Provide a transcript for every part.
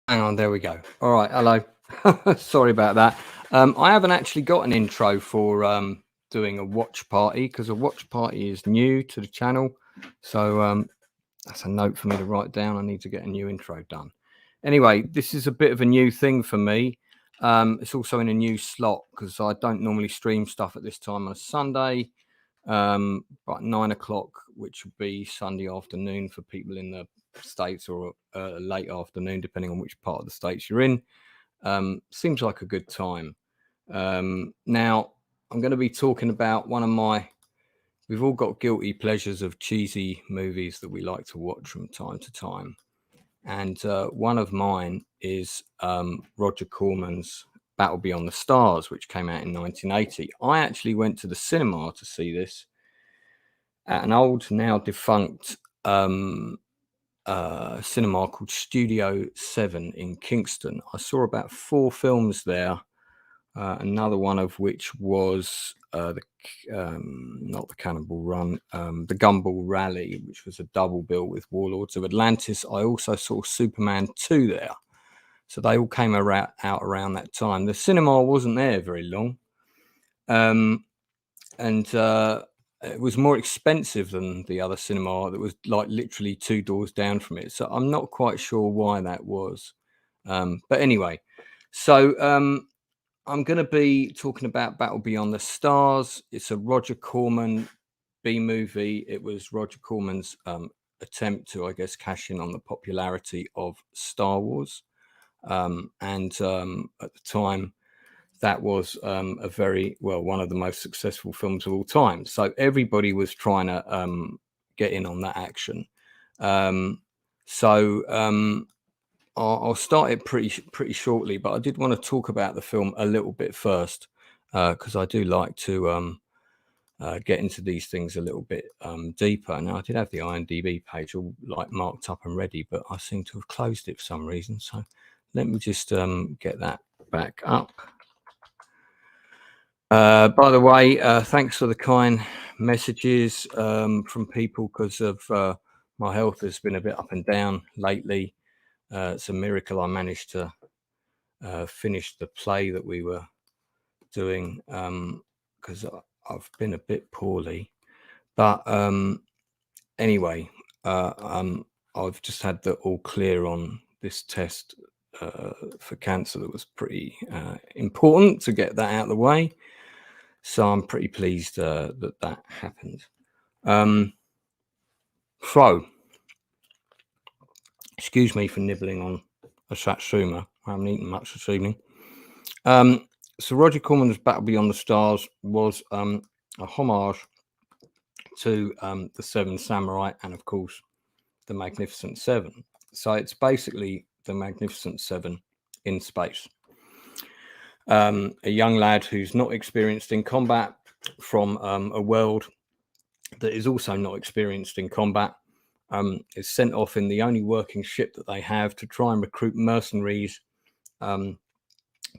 Hang on, there we go. All right, hello. Sorry about that. I haven't actually got an intro for doing a watch party because a watch party is new to the channel. So that's a note for me to write down. I need to get a new intro done. Anyway, this is a bit of a new thing for me. It's also in a new slot because I don't normally stream stuff at this time on a Sunday. But 9 o'clock, which would be Sunday afternoon for people in the States, or late afternoon, depending on which part of the States you're in. Seems like a good time. Now, I'm going to be talking about we've all got guilty pleasures of cheesy movies that we like to watch from time to time. And one of mine is Roger Corman's Battle Beyond the Stars, which came out in 1980. I actually went to the cinema to see this at an old, now defunct cinema called Studio 7 in Kingston. I saw about 4 films there, another one of which was not the Cannonball Run, the Gumball Rally, which was a double bill with Warlords of Atlantis. I also saw Superman 2 there. So they all came out around that time. The cinema wasn't there very long. And it was more expensive than the other cinema that was like literally 2 doors down from it. So I'm not quite sure why that was. But anyway, so I'm going to be talking about Battle Beyond the Stars. It's a Roger Corman B movie. It was Roger Corman's attempt to, I guess, cash in on the popularity of Star Wars. And at the time, that was a very, well, one of the most successful films of all time. So everybody was trying to get in on that action. I'll start it pretty shortly, but I did want to talk about the film a little bit first, because I do like to get into these things a little bit deeper. Now, I did have the IMDb page all like marked up and ready, but I seem to have closed it for some reason. So let me just get that back up. By the way, thanks for the kind messages from people, because of my health has been a bit up and down lately. It's a miracle I managed to finish the play that we were doing, because I've been a bit poorly. But anyway, I've just had the all clear on this test for cancer that was pretty important to get that out of the way. So I'm pretty pleased that happened. So, excuse me for nibbling on a satsuma. I haven't eaten much this evening. So Roger Corman's Battle Beyond the Stars was a homage to the Seven Samurai and, of course, the Magnificent Seven. So it's basically the Magnificent Seven in space. A young lad who's not experienced in combat from a world that is also not experienced in combat is sent off in the only working ship that they have to try and recruit mercenaries to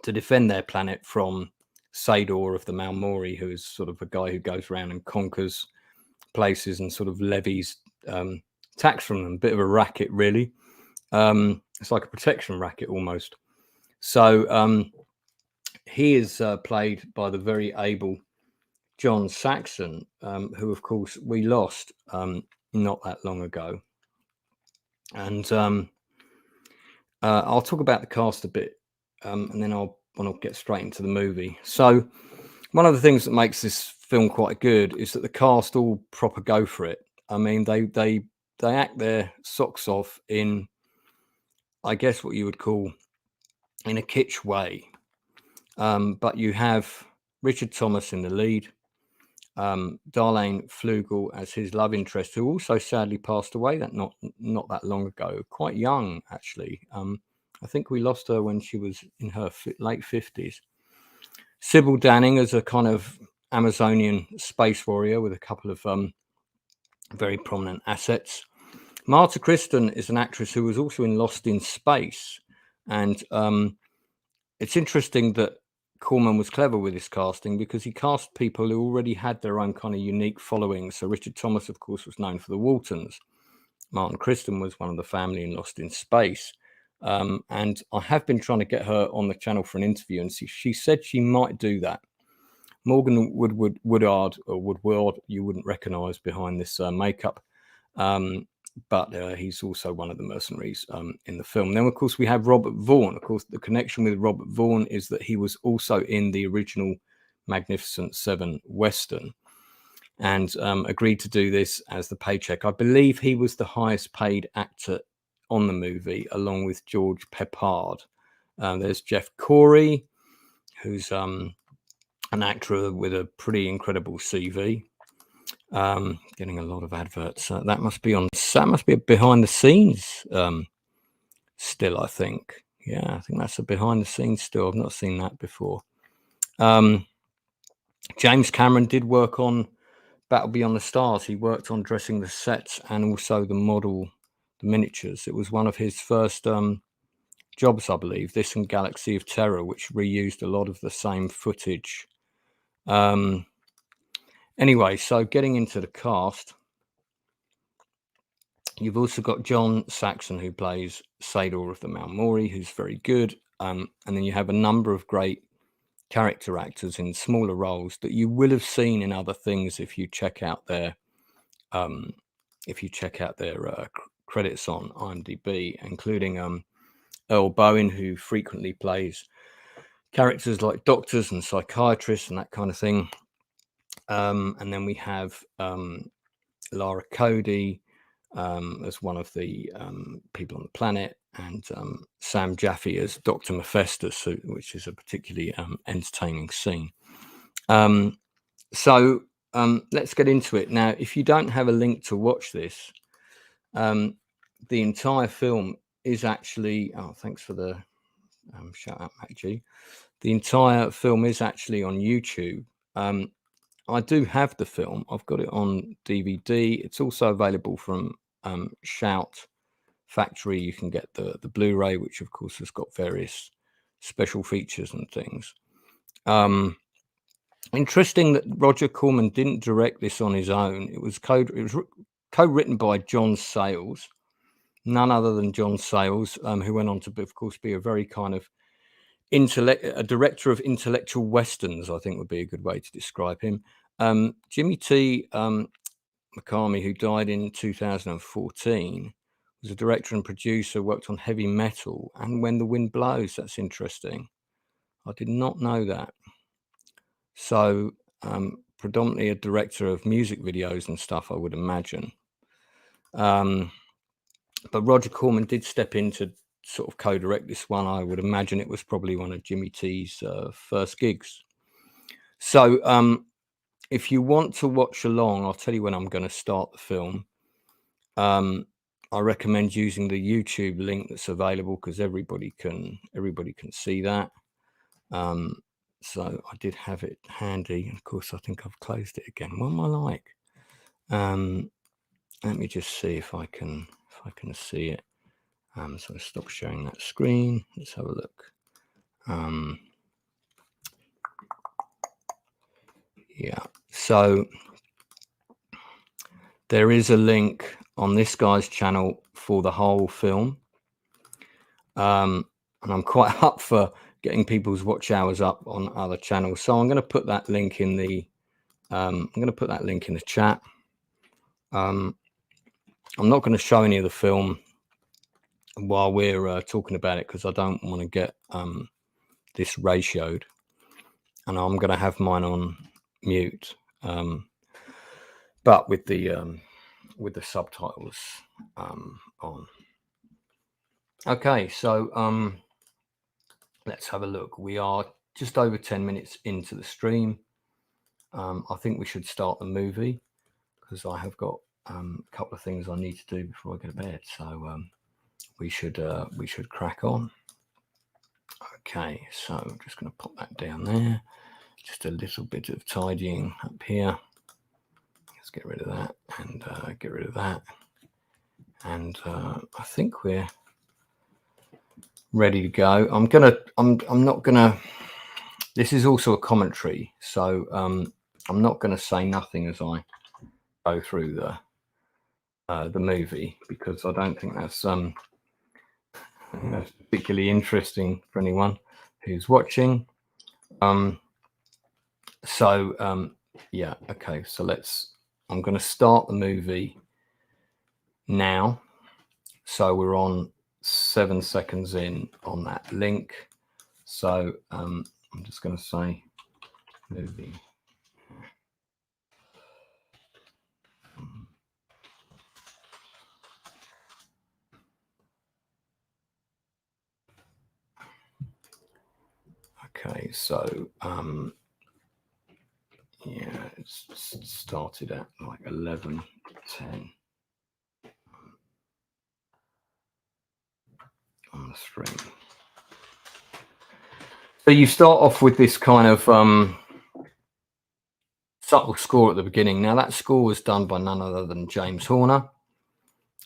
defend their planet from Sador of the Malmori, who is sort of a guy who goes around and conquers places and sort of levies tax from them. Bit of a racket, really. It's like a protection racket almost. So he is played by the very able John Saxon, who, of course, we lost not that long ago. And I'll talk about the cast a bit, and then I'll get straight into the movie. So one of the things that makes this film quite good is that the cast all proper go for it. I mean, they act their socks off in, I guess, what you would call in a kitsch way. But you have Richard Thomas in the lead, Darlene Flugel as his love interest, who also sadly passed away not that long ago, quite young actually. I think we lost her when she was in her late 50s. Sybil Danning as a kind of Amazonian space warrior with a couple of very prominent assets. Marta Kristen is an actress who was also in Lost in Space, and it's interesting that Corman was clever with his casting because he cast people who already had their own kind of unique following. So Richard Thomas, of course, was known for the Waltons. Martin Kristen was one of the family in Lost in Space. And I have been trying to get her on the channel for an interview, and she said she might do that. Morgan Woodard, you wouldn't recognise behind this makeup, but he's also one of the mercenaries in the film. Then, of course, we have Robert Vaughn. Of course, the connection with Robert Vaughn is that he was also in the original Magnificent Seven Western, and agreed to do this as the paycheck. I believe he was the highest paid actor on the movie, along with George Peppard. There's Jeff Corey, who's an actor with a pretty incredible CV. Getting a lot of adverts. That must be a behind the scenes still, I think. Yeah, I think that's a behind the scenes still. I've not seen that before. James Cameron did work on Battle Beyond the Stars. He worked on dressing the sets and also the miniatures. It was one of his first jobs, I believe. This and Galaxy of Terror, which reused a lot of the same footage. Anyway, so getting into the cast, you've also got John Saxon, who plays Sador of the Malmori, who's very good. And then you have a number of great character actors in smaller roles that you will have seen in other things if you check out their credits on IMDb, including Earl Bowen, who frequently plays characters like doctors and psychiatrists and that kind of thing. And then we have Lara Cody as one of the people on the planet, and Sam Jaffe as Dr. Mephistus, which is a particularly entertaining scene. So let's get into it. Now, if you don't have a link to watch this, the entire film is actually... Oh, thanks for the shout out, Mac G. The entire film is actually on YouTube. I do have the film. I've got it on DVD. It's also available from Shout Factory. You can get the Blu-ray, which of course has got various special features and things. Interesting that Roger Corman didn't direct this on his own. It was co-written by John Sayles, none other than John Sayles, who went on to, of course, be a very kind of a director of intellectual westerns, I think would be a good way to describe him. Jimmy T. Mukami, who died in 2014, was a director and producer, worked on Heavy Metal and When the Wind Blows. That's interesting. I did not know that. So predominantly a director of music videos and stuff, I would imagine. But Roger Corman did step in to sort of co-direct this one. I would imagine it was probably one of Jimmy T's first gigs. So if you want to watch along, I'll tell you when I'm going to start the film. I recommend using the YouTube link that's available, because everybody can see that. So I did have it handy. Of course, I think I've closed it again. What am I like? Let me just see if I can see it. So I stop sharing that screen. Let's have a look. Yeah. So there is a link on this guy's channel for the whole film. And I'm quite up for getting people's watch hours up on other channels. So I'm going to put that link in the chat. I'm not going to show any of the film while we're talking about it, because I don't want to get this ratioed, and I'm going to have mine on mute, but with the subtitles on. Okay, so let's have a look. We are just over 10 minutes into the stream. I think we should start the movie, because I have got a couple of things I need to do before I go to bed. So we should crack on. Okay, so I'm just going to pop that down there. Just a little bit of tidying up here. Let's get rid of that and get rid of that. And I think we're ready to go. I'm not gonna. This is also a commentary, so I'm not going to say nothing as I go through the movie, because I don't think that's I think that's particularly interesting for anyone who's watching. Yeah, okay, so I'm going to start the movie now. So we're on 7 seconds in on that link. So I'm just going to say movie. Okay, so yeah, it's started at like 11:10 on the screen. So you start off with this kind of subtle score at the beginning. Now that score was done by none other than James Horner,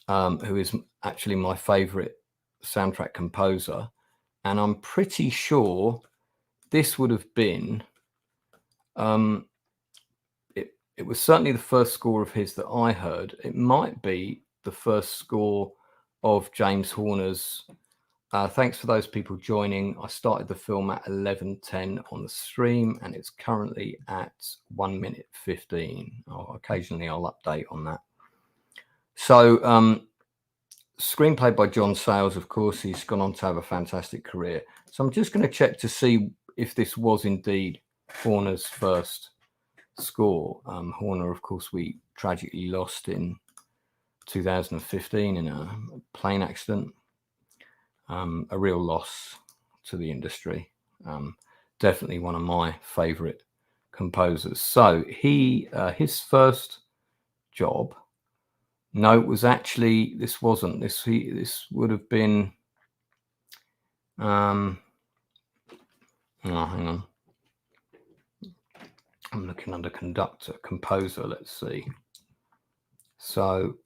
who is actually my favorite soundtrack composer, and I'm pretty sure this would have been it was certainly the first score of his that I heard. It might be the first score of James Horner's. Thanks for those people joining. I started the film at 11:10 on the stream, and it's currently at 1:15. Occasionally I'll update on that. So screenplay by John Sayles, of course. He's gone on to have a fantastic career. So I'm just going to check to see if this was indeed Horner's first score. Horner, of course, we tragically lost in 2015 in a plane accident. A real loss to the industry. Definitely one of my favorite composers. So his first job, no, it was actually, this wasn't, this would have been, oh, hang on. I'm looking under conductor, composer, let's see. So,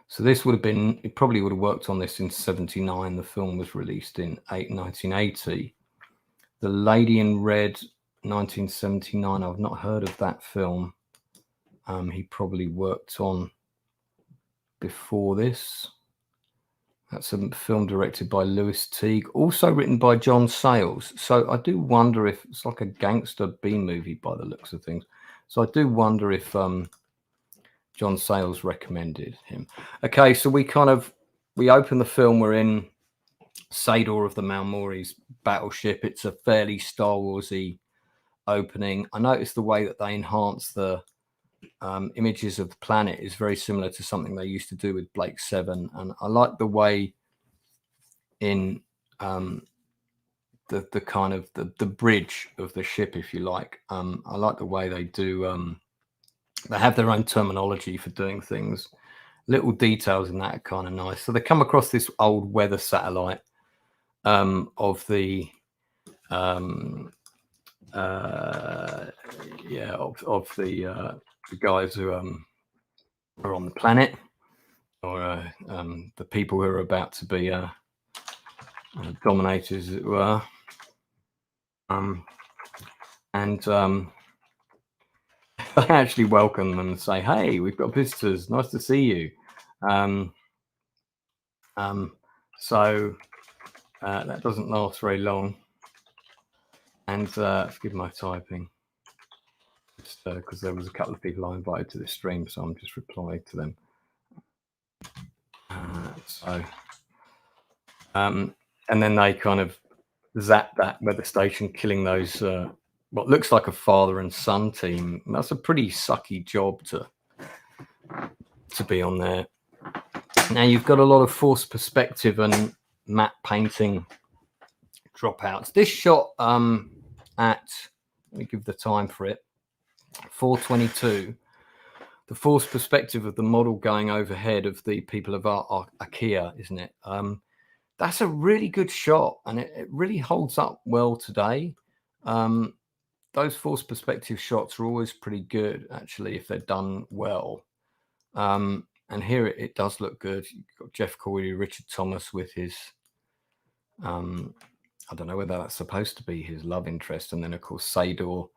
so this would have been, it probably would have worked on this in 79. The film was released in 1980. The Lady in Red, 1979. I've not heard of that film. He probably worked on before this. That's a film directed by Louis Teague, also written by John Sayles. So I do wonder if it's like a gangster B movie by the looks of things. So I do wonder if John Sayles recommended him. Okay, so we open the film. We're in Sador of the Malmori's battleship. It's a fairly Star Warsy opening. I noticed the way that they enhance the images of the planet is very similar to something they used to do with Blake 7, and I like the way in the kind of the bridge of the ship, if you like. I like the way they do. They have their own terminology for doing things. Little details in that are kind of nice. So they come across this old weather satellite of the the guys who are on the planet, or the people who are about to be dominators, as it were. I actually welcome them and say, "Hey, we've got visitors. Nice to see you." So that doesn't last very long. And forgive my typing, because there was a couple of people I invited to this stream, so I'm just replying to them. And then they kind of zap that weather station, killing those what looks like a father and son team. That's a pretty sucky job to be on there. Now you've got a lot of forced perspective and matte painting dropouts. This shot at, let me give the time for it, 4:22. The forced perspective of the model going overhead of the people of IKEA, isn't it? That's a really good shot, and it really holds up well today. Those forced perspective shots are always pretty good, actually, if they're done well. And here it does look good. You've got Jeff Corey, Richard Thomas with his, I don't know whether that's supposed to be his love interest. And then, of course, Sador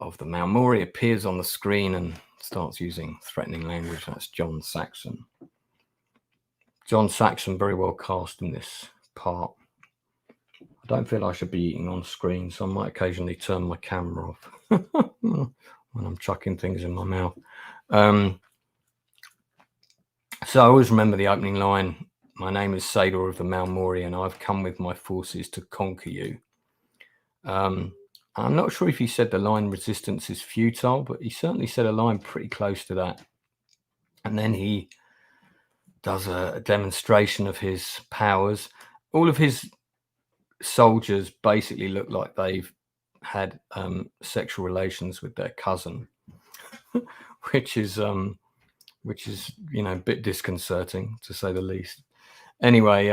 of the Maumori appears on the screen and starts using threatening language. That's John Saxon. John Saxon, very well cast in this part. I don't feel I should be eating on screen, so I might occasionally turn my camera off when I'm chucking things in my mouth. So I always remember the opening line, "My name is Sador of the Maumori, and I've come with my forces to conquer you." I'm not sure if he said the line "resistance is futile," but he certainly said a line pretty close to that. And then he does a demonstration of his powers. All of his soldiers basically look like they've had sexual relations with their cousin, which is a bit disconcerting, to say the least. Anyway,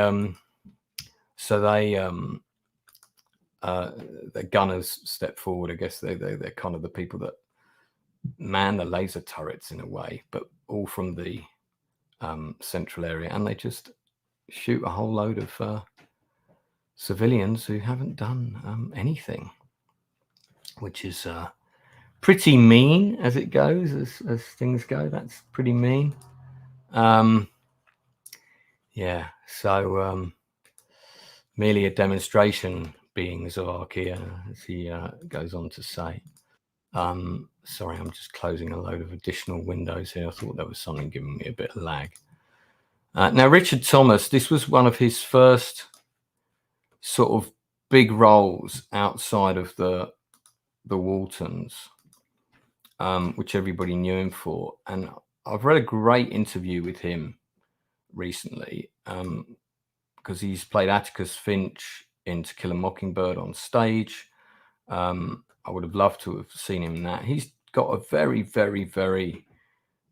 so the gunners step forward. I guess they're kind of the people that man the laser turrets in a way, but all from the central area, and they just shoot a whole load of civilians who haven't done anything, which is pretty mean as it goes, as things go. That's pretty mean. Yeah, so merely a demonstration, being Zoarkia, as he goes on to say. Sorry, I'm just closing a load of additional windows here. I thought there was something giving me a bit of lag. Now, Richard Thomas, this was one of his first sort of big roles outside of the Waltons, which everybody knew him for. And I've read a great interview with him recently, because he's played Atticus Finch in To Kill a Mockingbird on stage. I would have loved to have seen him in that. He's got a very, very, very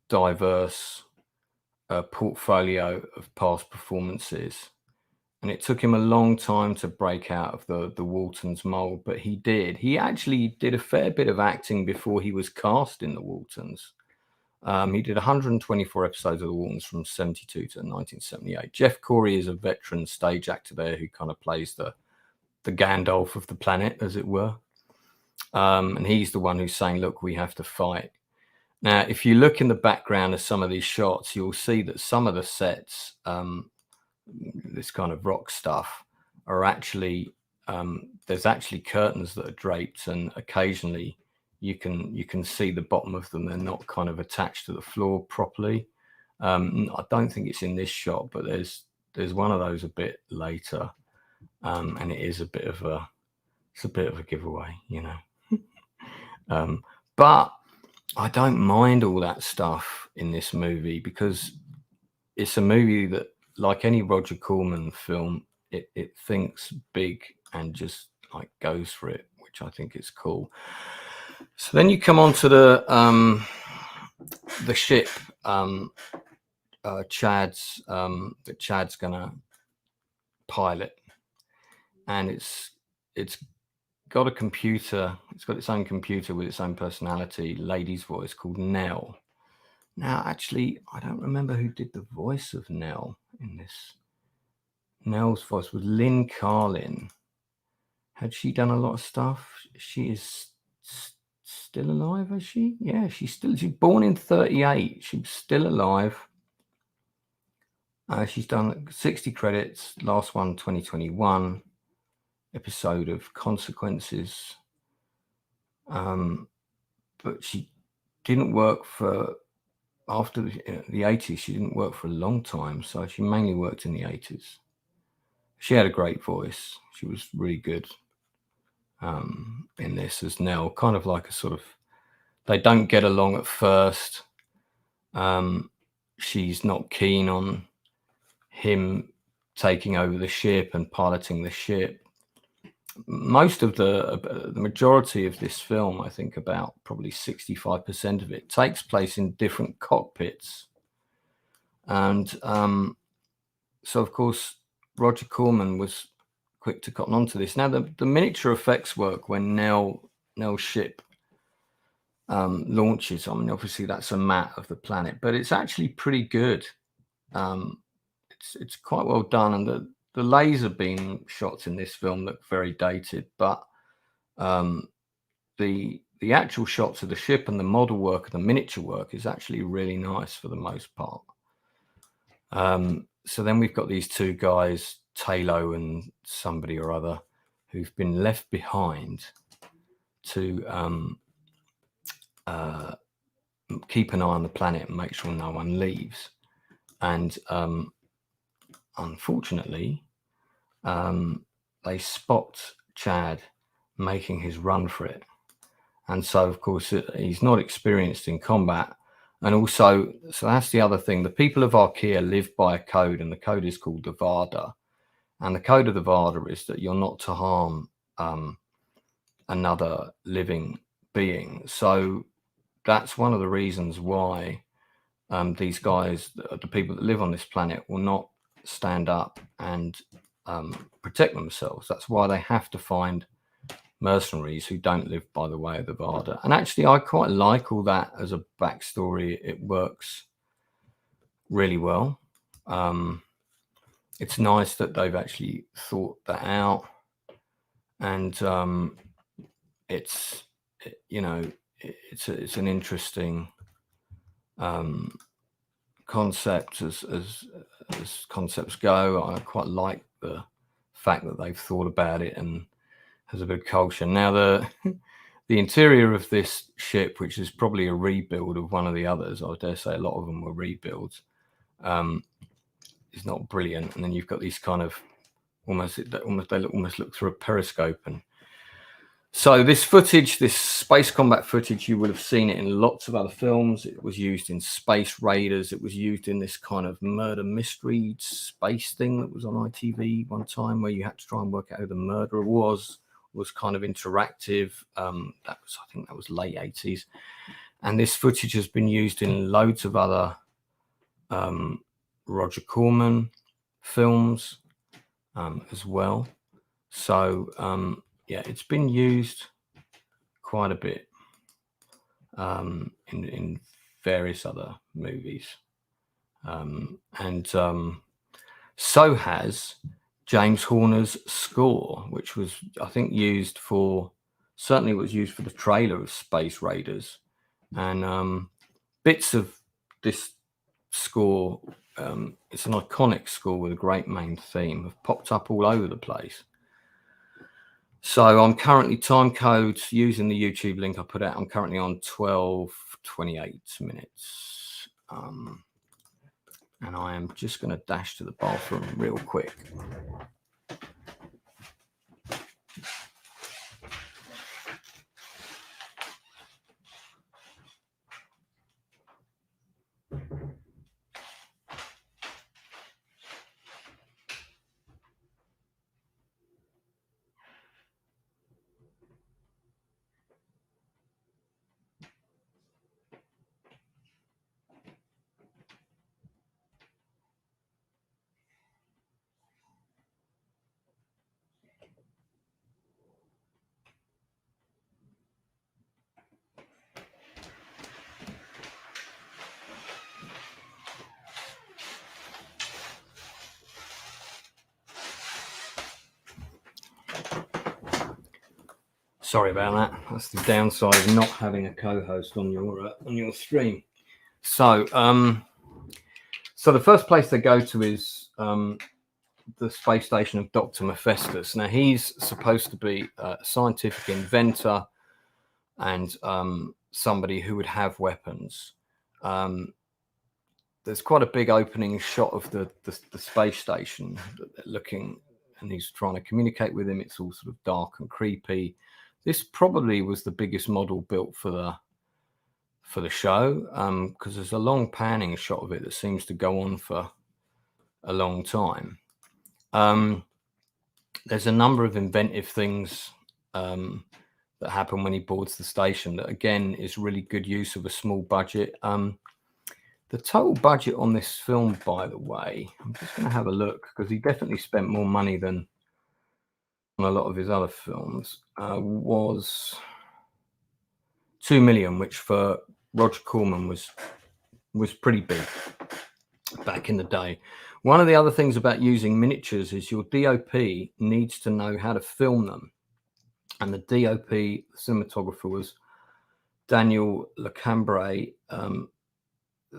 diverse portfolio of past performances, and it took him a long time to break out of the Waltons mold, but he did. He actually did a fair bit of acting before he was cast in the Waltons. He did 124 episodes of the Waltons from 72 to 1978. Jeff Corey is a veteran stage actor there who kind of plays the Gandalf of the planet, as it were. And he's the one who's saying, "Look, we have to fight." Now, if you look in the background of some of these shots, you'll see that some of the sets, this kind of rock stuff, are actually there's actually curtains that are draped, and occasionally you can see the bottom of them. They're not kind of attached to the floor properly. I don't think it's in this shot, but there's one of those a bit later, and it is a bit of a giveaway, but I don't mind all that stuff in this movie, because it's a movie that, like any Roger Corman film, it thinks big and just like goes for it, which I think is cool. So then you come on to the ship Chad's that Chad's gonna pilot, and it's got a computer. It's got its own computer with its own personality, lady's voice, called Nell. Now, actually, I don't remember who did the voice of Nell in this. Nell's voice was Lynn Carlin. Had she done a lot of stuff? She is still alive, is she? Yeah, she's born in 1938. She's still alive. She's done 60 credits. Last one, 2021. Episode of Consequences. But she didn't work for, after the 80s, she didn't work for a long time. So she mainly worked in the 80s. She had a great voice. She was really good in this as Nell, kind of like a sort of, they don't get along at first. She's not keen on him taking over the ship and piloting the ship. Most of the majority of this film, I think about probably 65% of it, takes place in different cockpits. And so, of course, Roger Corman was quick to cotton onto this. Now, the miniature effects work when Nell's ship launches. I mean, obviously that's a map of the planet, but it's actually pretty good. It's quite well done, and the laser beam shots in this film look very dated, but the the actual shots of the ship and the model work and the miniature work is actually really nice for the most part. So then we've got these two guys, Talo and somebody or other, who've been left behind to keep an eye on the planet and make sure no one leaves. And unfortunately, they spot Chad making his run for it. And so, of course, he's not experienced in combat. And also, so that's the other thing. The people of Archaea live by a code, and the code is called the Vada. And the code of the Vada is that you're not to harm another living being. So that's one of the reasons why these guys, the people that live on this planet, will not stand up and protect themselves. That's why they have to find mercenaries who don't live by the way of the Vada. And actually, I quite like all that as a backstory. It works really well. It's nice that they've actually thought that out, and it's an interesting concept as concepts go. I quite like the fact that they've thought about it and has a bit of culture. Now the interior of this ship, which is probably a rebuild of one of the others, I dare say a lot of them were rebuilds, is not brilliant. And then you've got these kind of almost look through a periscope. And so this footage, this space combat footage, you would have seen it in lots of other films. It was used in Space Raiders. It was used in this kind of murder mystery space thing that was on ITV one time, where you had to try and work out who the murderer was kind of interactive. I think that was late 80s. And this footage has been used in loads of other Roger Corman films as well. So yeah, it's been used quite a bit in various other movies, and so has James Horner's score, which was, I think, certainly was used for the trailer of Space Raiders, and bits of this score, it's an iconic score with a great main theme, have popped up all over the place. So I'm currently time codes using the YouTube link I put out. I'm currently on 12:28 minutes. And I am just going to dash to the bathroom real quick. Sorry about that. That's the downside of not having a co-host on your stream. So, so the first place they go to is the space station of Dr. Mephistus. Now, he's supposed to be a scientific inventor and somebody who would have weapons. There's quite a big opening shot of the space station looking, and he's trying to communicate with him. It's all sort of dark and creepy. This probably was the biggest model built for the show, because there's a long panning shot of it that seems to go on for a long time. There's a number of inventive things that happen when he boards the station that, again, is really good use of a small budget. The total budget on this film, by the way, I'm just going to have a look, because he definitely spent more money than on a lot of his other films, was $2 million, which for Roger Corman was pretty big back in the day. One of the other things about using miniatures is your DOP needs to know how to film them, and the DOP, the cinematographer, was Daniel LeCambre. I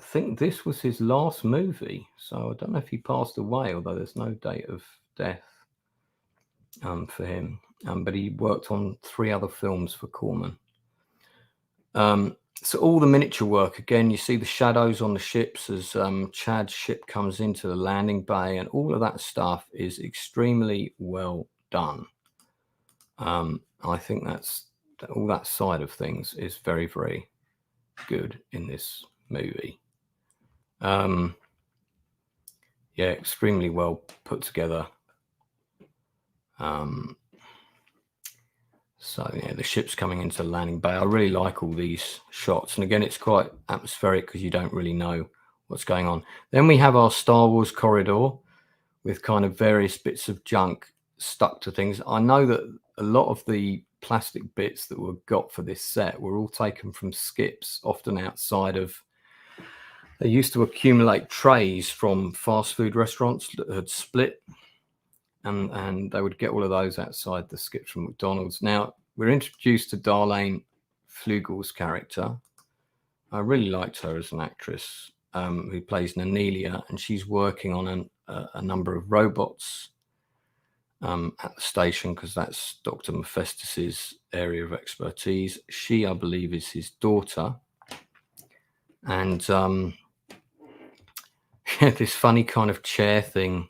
think this was his last movie, so I don't know if he passed away, although there's no date of death for him. But he worked on 3 other films for Corman. So all the miniature work, again, you see the shadows on the ships as Chad's ship comes into the landing bay, and all of that stuff is extremely well done. I think that's all that side of things is very, very good in this movie. Yeah, extremely well put together. So yeah, the ship's coming into the landing bay. I really like all these shots, and again, it's quite atmospheric because you don't really know what's going on. Then we have our Star Wars corridor with kind of various bits of junk stuck to things. I know that a lot of the plastic bits that were got for this set were all taken from skips, often outside of. They used to accumulate trays from fast food restaurants that had split, and they would get all of those outside the skips from McDonald's. Now, we're introduced to Darlene Flugel's character. I really liked her as an actress, who plays Nanelia, and she's working on a number of robots at the station, because that's Dr. Mephistus's area of expertise. She, I believe, is his daughter. And this funny kind of chair thing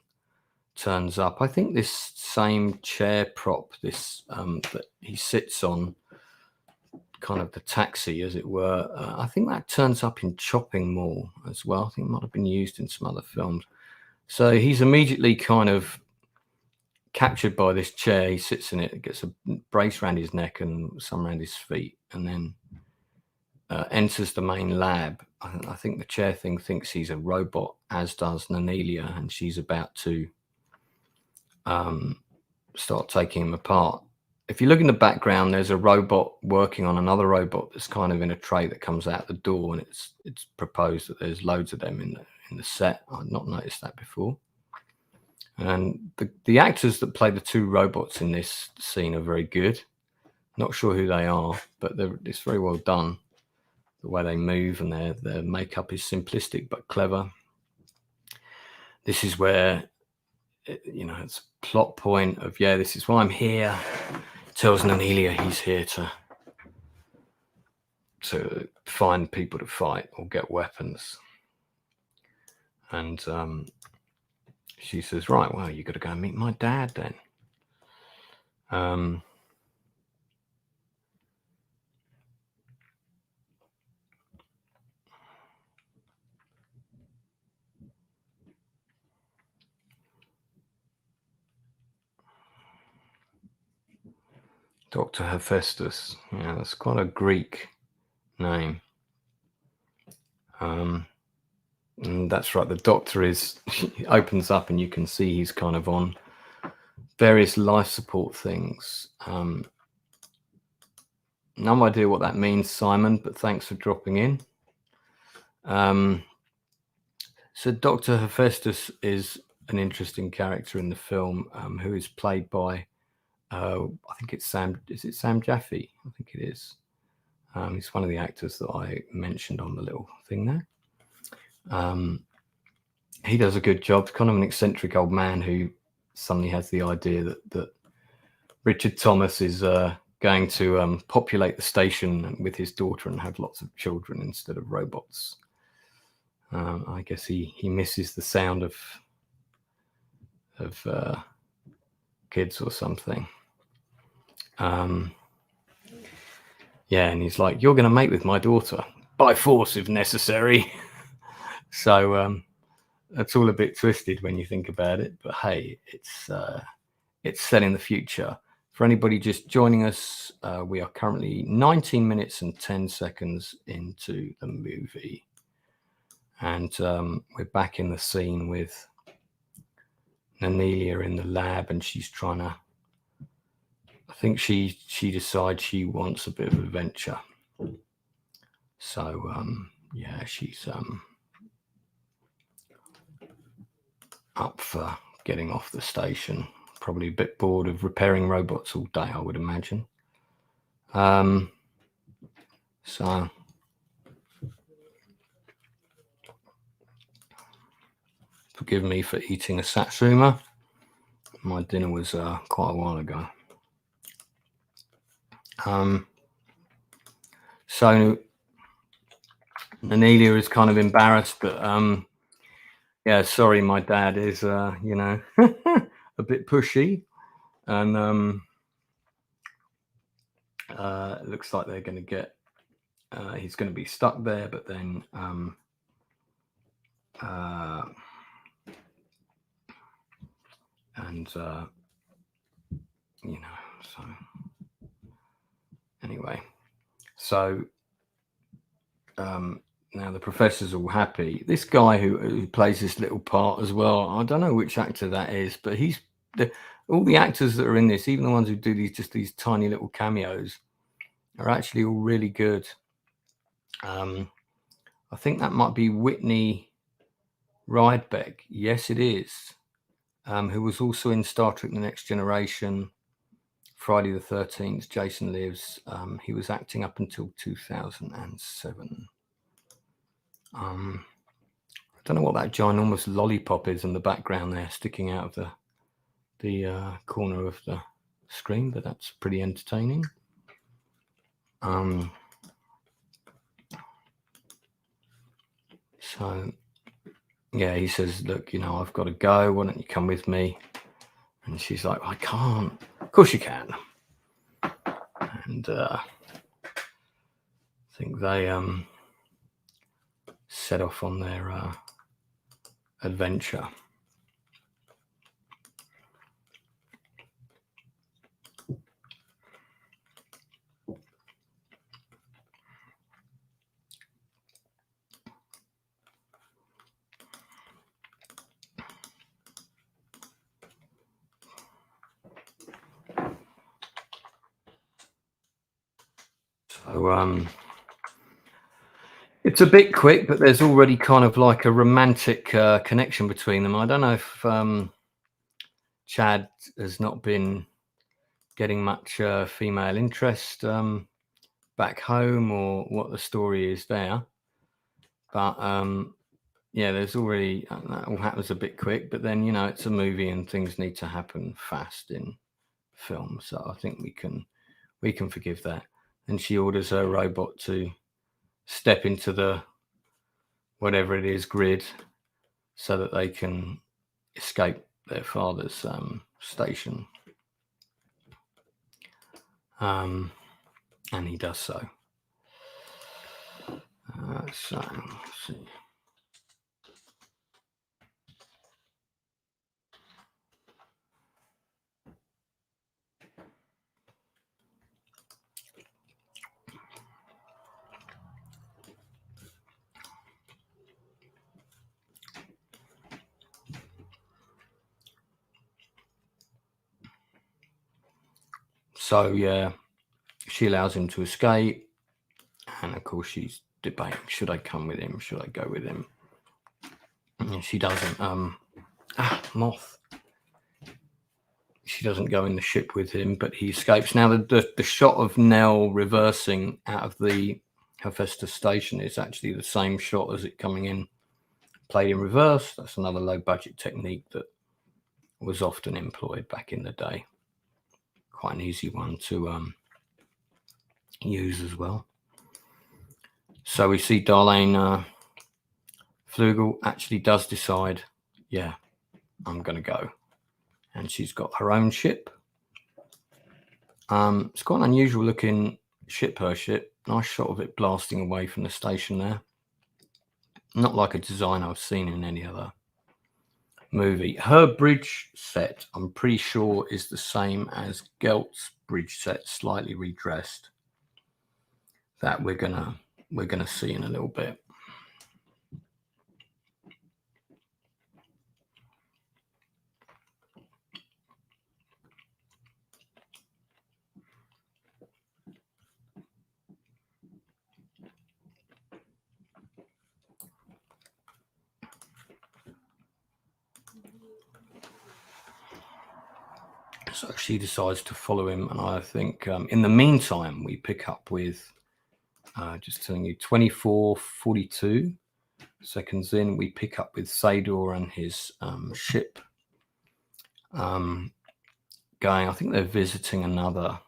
turns up. I think this same chair prop, this that he sits on, kind of the taxi, as it were, I think that turns up in Chopping Mall as well. I think it might have been used in some other films. So he's immediately kind of captured by this chair. He sits in it, gets a brace around his neck and some around his feet, and then enters the main lab. I think the chair thing thinks he's a robot, as does Nanelia, and she's about to start taking him apart. If you look in the background, there's a robot working on another robot that's kind of in a tray that comes out the door, and it's proposed that there's loads of them in the set. I'd not noticed that before. And the actors that play the 2 robots in this scene are very good. Not sure who they are, but it's very well done. The way they move, and their makeup is simplistic but clever. This is where, it's a plot point of, this is why I'm here. Tells Nanelia he's here to find people to fight or get weapons. And she says, right, well, you got to go and meet my dad then. Dr. Hephaestus. Yeah, that's quite a Greek name. And that's right. The doctor opens up, and you can see he's kind of on various life support things. No idea what that means, Simon, but thanks for dropping in. So Dr. Hephaestus is an interesting character in the film, who is played by, I think it's Sam. Is it Sam Jaffe? I think it is. He's one of the actors that I mentioned on the little thing there. He does a good job. Kind of an eccentric old man who suddenly has the idea that Richard Thomas is going to populate the station with his daughter and have lots of children instead of robots. I guess he misses the sound of kids or something. And he's like, you're going to mate with my daughter by force if necessary. So that's all a bit twisted when you think about it, but hey, it's set in the future. For anybody just joining us, we are currently 19 minutes and 10 seconds into the movie, and we're back in the scene with Nanelia in the lab, and she's trying to, I think she decides she wants a bit of adventure. So she's up for getting off the station. Probably a bit bored of repairing robots all day, I would imagine. So forgive me for eating a satsuma. My dinner was quite a while ago. So Anelia is kind of embarrassed, but yeah, sorry, my dad is you know, a bit pushy, and it looks like they're going to get he's going to be stuck there, but then you know, so anyway, so now the professor's all happy. This guy who plays this little part as well, I don't know which actor that is, but he's all the actors that are in this, even the ones who do these tiny little cameos, are actually all really good. I think that might be Whitney Rydbeck. Yes, it is. Who was also in Star Trek: The Next Generation, Friday the 13th, Jason Lives. He was acting up until 2007. I don't know what that ginormous lollipop is in the background there, sticking out of the corner of the screen, but that's pretty entertaining. So yeah, he says, look, you know, I've got to go. Why don't you come with me? And she's like, I can't. Of course you can. And I think they set off on their adventure. So it's a bit quick, but there's already kind of like a romantic connection between them. I don't know if Chad has not been getting much female interest back home, or what the story is there. But yeah, there's already that all happens a bit quick. But then, you know, it's a movie and things need to happen fast in film, so I think we can forgive that. And she orders her robot to step into the whatever it is grid so that they can escape their father's station. And he does so. So let's see. So yeah, she allows him to escape, and of course she's debating, should I come with him, should I go with him? And she doesn't. Moth. She doesn't go in the ship with him, but he escapes. Now the shot of Nell reversing out of the Hephaestus station is actually the same shot as it coming in, played in reverse. That's another low budget technique that was often employed back in the day. Quite an easy one to use as well. So we see Darlene Flugel actually does decide, yeah, I'm going to go. And she's got her own ship. It's quite an unusual looking ship, her ship. Nice shot of it blasting away from the station there. Not like a design I've seen in any other movie. Her bridge set, I'm pretty sure, is the same as Gelt's bridge set, slightly redressed. That we're gonna see in a little bit. So she decides to follow him, and I think in the meantime we pick up with Just telling you, 24:42 seconds in, we pick up with Sador and his ship going. I think they're visiting another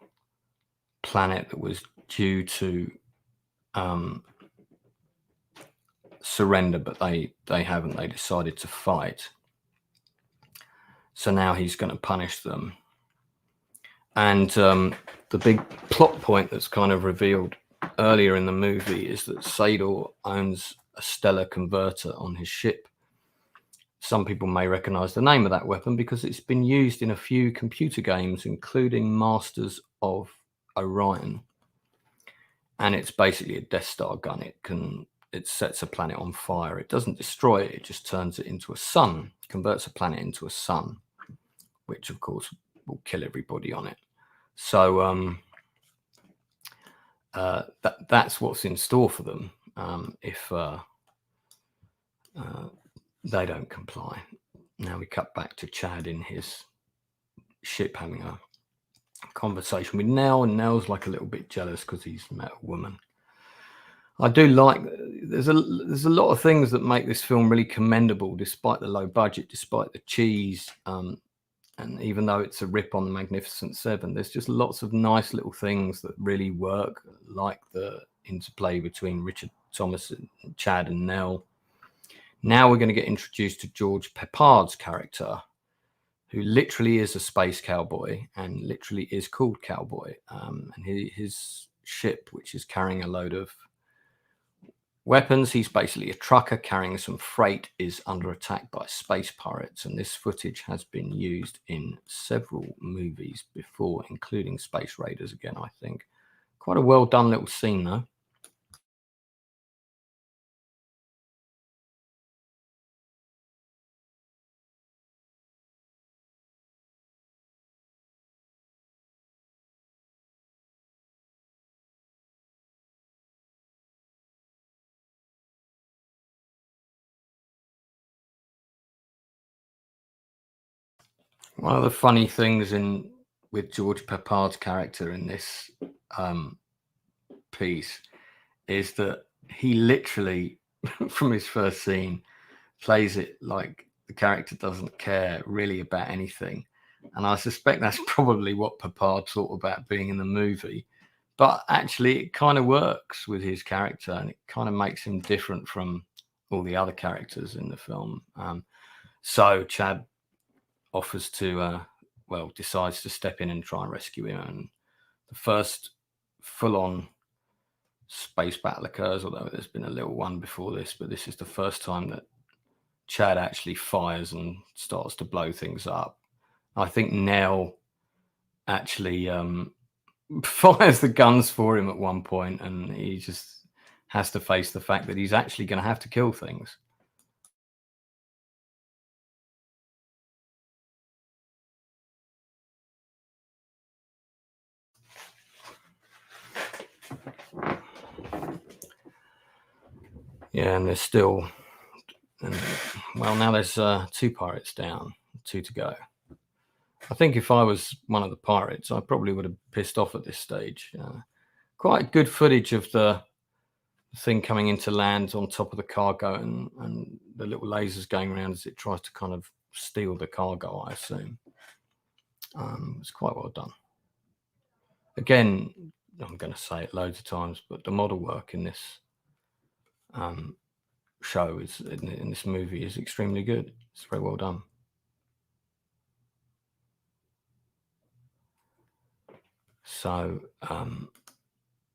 planet that was due to surrender, but they haven't. They decided to fight. So now he's going to punish them. And the big plot point that's kind of revealed earlier in the movie is that Sador owns a stellar converter on his ship. Some people may recognize the name of that weapon because it's been used in a few computer games, including Masters of Orion. And it's basically a Death Star gun. It sets a planet on fire. It doesn't destroy it. It just turns it into a sun, converts a planet into a sun, which of course will kill everybody on it. So that's what's in store for them if they don't comply. Now we cut back to Chad in his ship having a conversation with Nell, and Nell's like a little bit jealous because he's met a woman. I do like, there's a lot of things that make this film really commendable, despite the low budget, despite the cheese, and even though it's a rip on the Magnificent Seven, there's just lots of nice little things that really work, like the interplay between Richard Thomas and Chad and Nell. Now we're going to get introduced to George Peppard's character, who literally is a space cowboy and literally is called Cowboy. And his ship, which is carrying a load of weapons, he's basically a trucker carrying some freight, is under attack by space pirates. And this footage has been used in several movies before, including Space Raiders again, I think. Quite a well done little scene, though. One of the funny things with George Peppard's character in this piece is that he literally, from his first scene, plays it like the character doesn't care really about anything. And I suspect that's probably what Peppard thought about being in the movie. But actually, it kind of works with his character, and it kind of makes him different from all the other characters in the film. So Chad offers to, decides to step in and try and rescue him. And the first full-on space battle occurs, although there's been a little one before this, but this is the first time that Chad actually fires and starts to blow things up. I think Nell actually fires the guns for him at one point, and he just has to face the fact that he's actually going to have to kill things. Yeah, and there's still, now there's 2 pirates down, 2 to go. I think if I was one of the pirates, I probably would have pissed off at this stage. Quite good footage of the thing coming into land on top of the cargo, and the little lasers going around as it tries to kind of steal the cargo, I assume. It's quite well done. Again, I'm going to say it loads of times, but the model work in this show in this movie is extremely good. It's very well done. So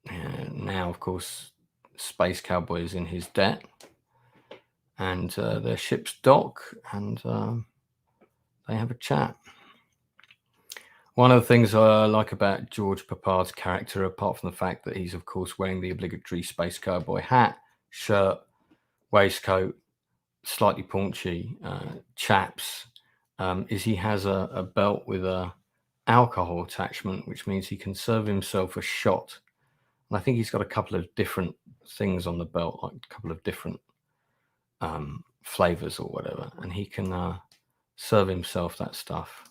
now, of course, Space Cowboy is in his debt, and their ship's dock, and they have a chat. One of the things I like about George Peppard's character, apart from the fact that he's, of course, wearing the obligatory Space Cowboy hat, shirt, waistcoat, slightly paunchy chaps, is he has a belt with a alcohol attachment, which means he can serve himself a shot. And I think he's got a couple of different things on the belt, like a couple of different flavors or whatever, and he can serve himself that stuff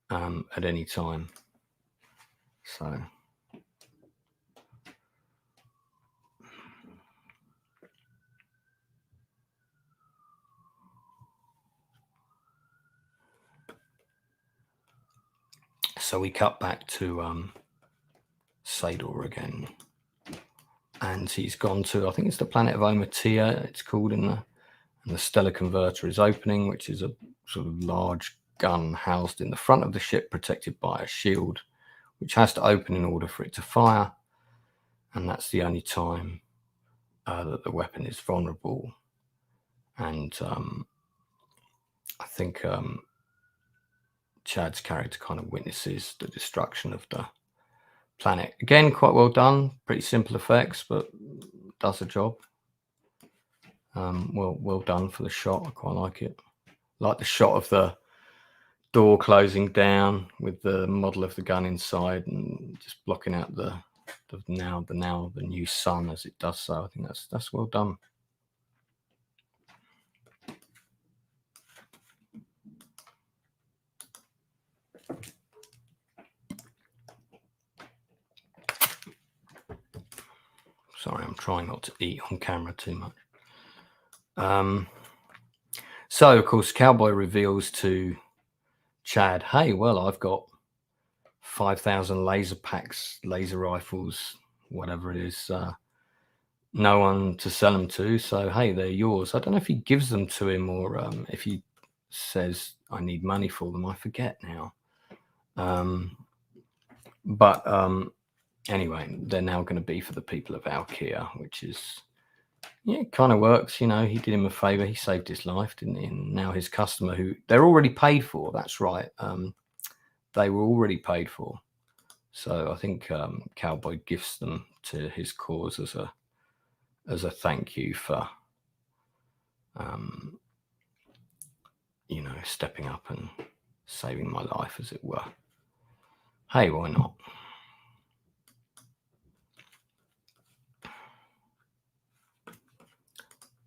at any time. So So we cut back to Sador again, and he's gone to, I think it's the planet of Omatia, it's called, and the stellar converter is opening, which is a sort of large gun housed in the front of the ship, protected by a shield, which has to open in order for it to fire, and that's the only time that the weapon is vulnerable. And I think Chad's character kind of witnesses the destruction of the planet. Again, quite well done, pretty simple effects, but does the job. Well done for the shot. I quite like it. Like the shot of the door closing down with the model of the gun inside and just blocking out the new sun as it does so. I think that's well done. Sorry, I'm trying not to eat on camera too much. So, of course, Cowboy reveals to Chad, hey, well, I've got 5,000 laser packs, laser rifles, whatever it is. No one to sell them to, so, hey, they're yours. I don't know if he gives them to him or if he says, I need money for them. I forget now. Anyway, they're now going to be for the people of Alkea, which is, yeah, it kind of works. You know, he did him a favor. He saved his life, didn't he? And now his customer, who they're already paid for. That's right. They were already paid for. So I think Cowboy gifts them to his cause as a thank you for, you know, stepping up and saving my life, as it were. Hey, why not?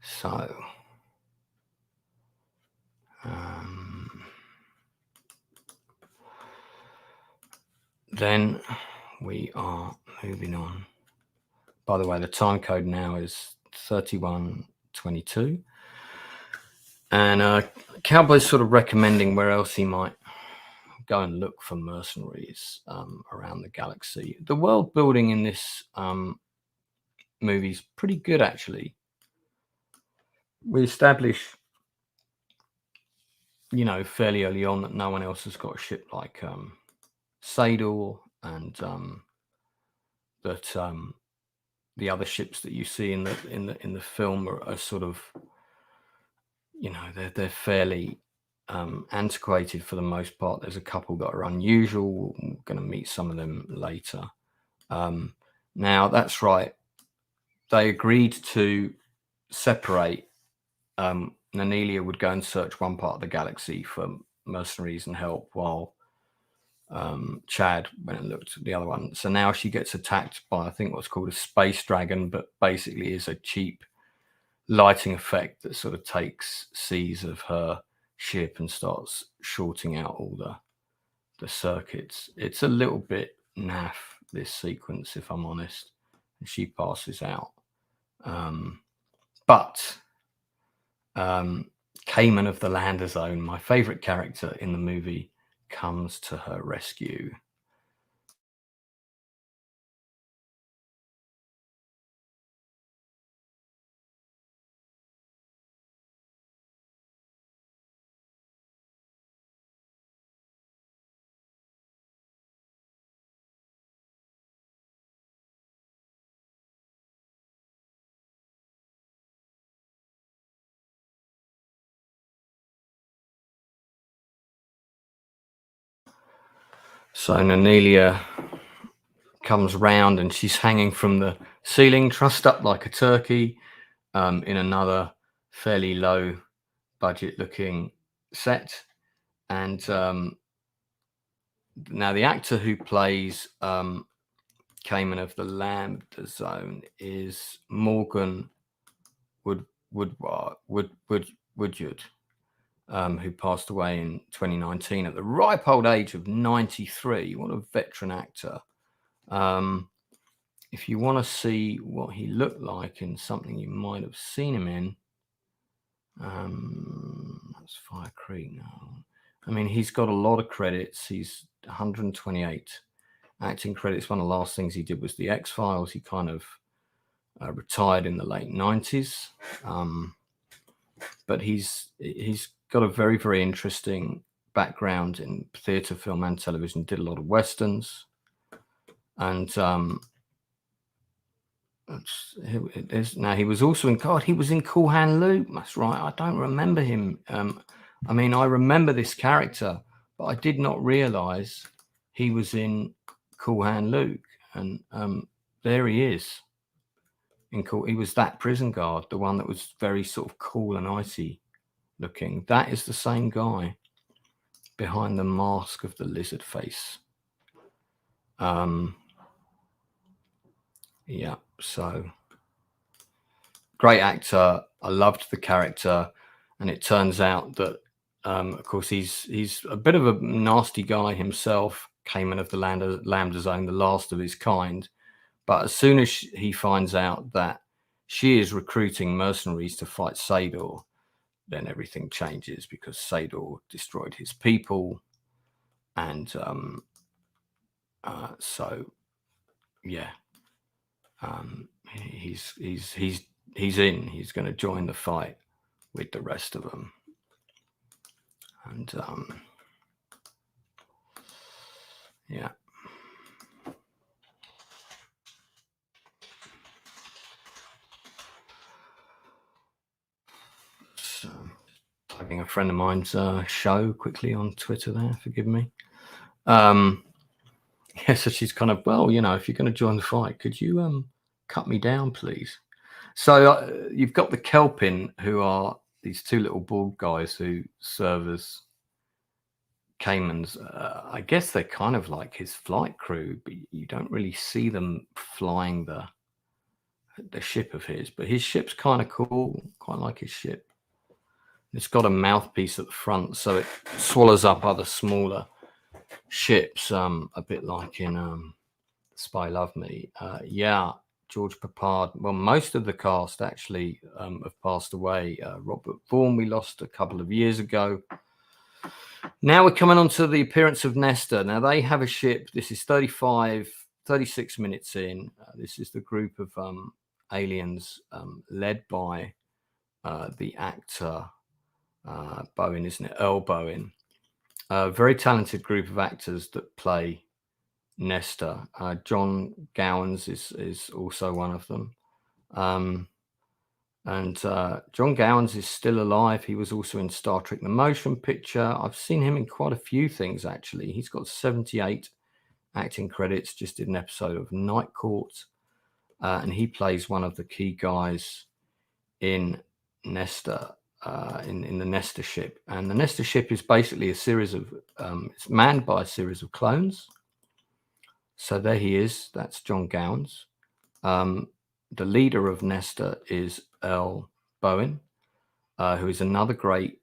So, then we are moving on. By the way, the time code now is 3122. And Cowboy's sort of recommending where else he might go and look for mercenaries around the galaxy. The world building in this movie is pretty good, actually. We establish, you know, fairly early on that no one else has got a ship like Sador, and that the other ships that you see in the film are sort of, you know, they're fairly antiquated for the most part. There's a couple that are unusual. We're going to meet some of them later. Now, that's right. They agreed to separate. Nanelia would go and search one part of the galaxy for mercenaries and help, while Chad went and looked at the other one. So now she gets attacked by, I think, what's called a space dragon, but basically is a cheap lighting effect that sort of takes seas of her ship and starts shorting out all the circuits. It's a little bit naff, this sequence, if I'm honest. And she passes out. But Cayman of the Lander Zone, my favorite character in the movie, comes to her rescue. So Nanelia comes round and she's hanging from the ceiling, trussed up like a turkey, in another fairly low budget looking set. And now the actor who plays Cayman of the Lambda Zone is Morgan Woodyard, who passed away in 2019 at the ripe old age of 93. What a veteran actor. If you want to see what he looked like in something you might have seen him in, that's Fire Creek now. I mean, he's got a lot of credits. He's 128 acting credits. One of the last things he did was The X-Files. He kind of retired in the late 90s. But he's got a very, very interesting background in theatre, film, and television. Did a lot of westerns, and now he was also in he was in Cool Hand Luke. That's right. I don't remember him. I mean, I remember this character, but I did not realise he was in Cool Hand Luke, and there he is. He was that prison guard, the one that was very sort of cool and icy looking. That is the same guy behind the mask of the lizard face. Yeah, so great actor. I loved the character, and it turns out that, of course, he's a bit of a nasty guy himself. Cayman of the Lambda Zone, the last of his kind. But as soon as he finds out that she is recruiting mercenaries to fight Sador, then everything changes, because Sador destroyed his people. And so, yeah, he's in. He's going to join the fight with the rest of them. And yeah. So, typing a friend of mine's show quickly on Twitter there, forgive me. Yeah, so she's kind of, well, you know, if you're going to join the fight, could you cut me down, please? So you've got the Kelpin, who are these two little bald guys who serve as Cayman's. I guess they're kind of like his flight crew, but you don't really see them flying the ship of his. But his ship's kind of cool. Quite like his ship. It's got a mouthpiece at the front, so it swallows up other smaller ships, a bit like in Spy Love Me. Yeah, George Papard. Well, most of the cast actually have passed away. Robert Vaughan we lost a couple of years ago. Now we're coming on to the appearance of Nestor. Now they have a ship. This is 36 minutes in. This is the group of aliens led by the actor Bowen, isn't it? Earl Bowen. A very talented group of actors that play Nestor. John Gowans is also one of them. And John Gowans is still alive. He was also in Star Trek the Motion Picture. I've seen him in quite a few things, actually. He's got 78 acting credits, just did an episode of Night Court. And he plays one of the key guys in Nestor, in the Nestor ship. And the Nestor ship is basically a series of, it's manned by a series of clones. So there he is. That's John Gowans. The leader of Nestor is Earl Bowen, who is another great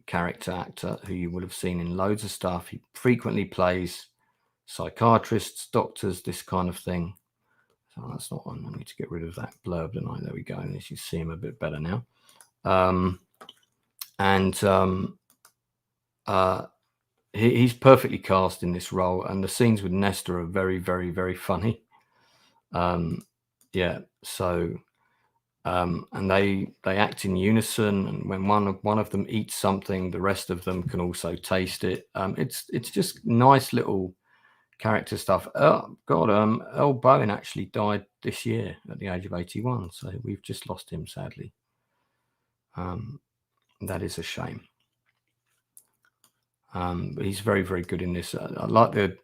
character actor who you would have seen in loads of stuff. He frequently plays psychiatrists, doctors, this kind of thing. So that's not one. I need to get rid of that blurb tonight. There we go. And you see him a bit better now. He's perfectly cast in this role, and the scenes with Nestor are very, very, very funny. Yeah, so and they act in unison, and when one of them eats something, the rest of them can also taste it. It's just nice little character stuff. Oh God, Earl Bowen actually died this year at the age of 81, so we've just lost him, sadly. That is a shame. But he's very, very good in this. I like the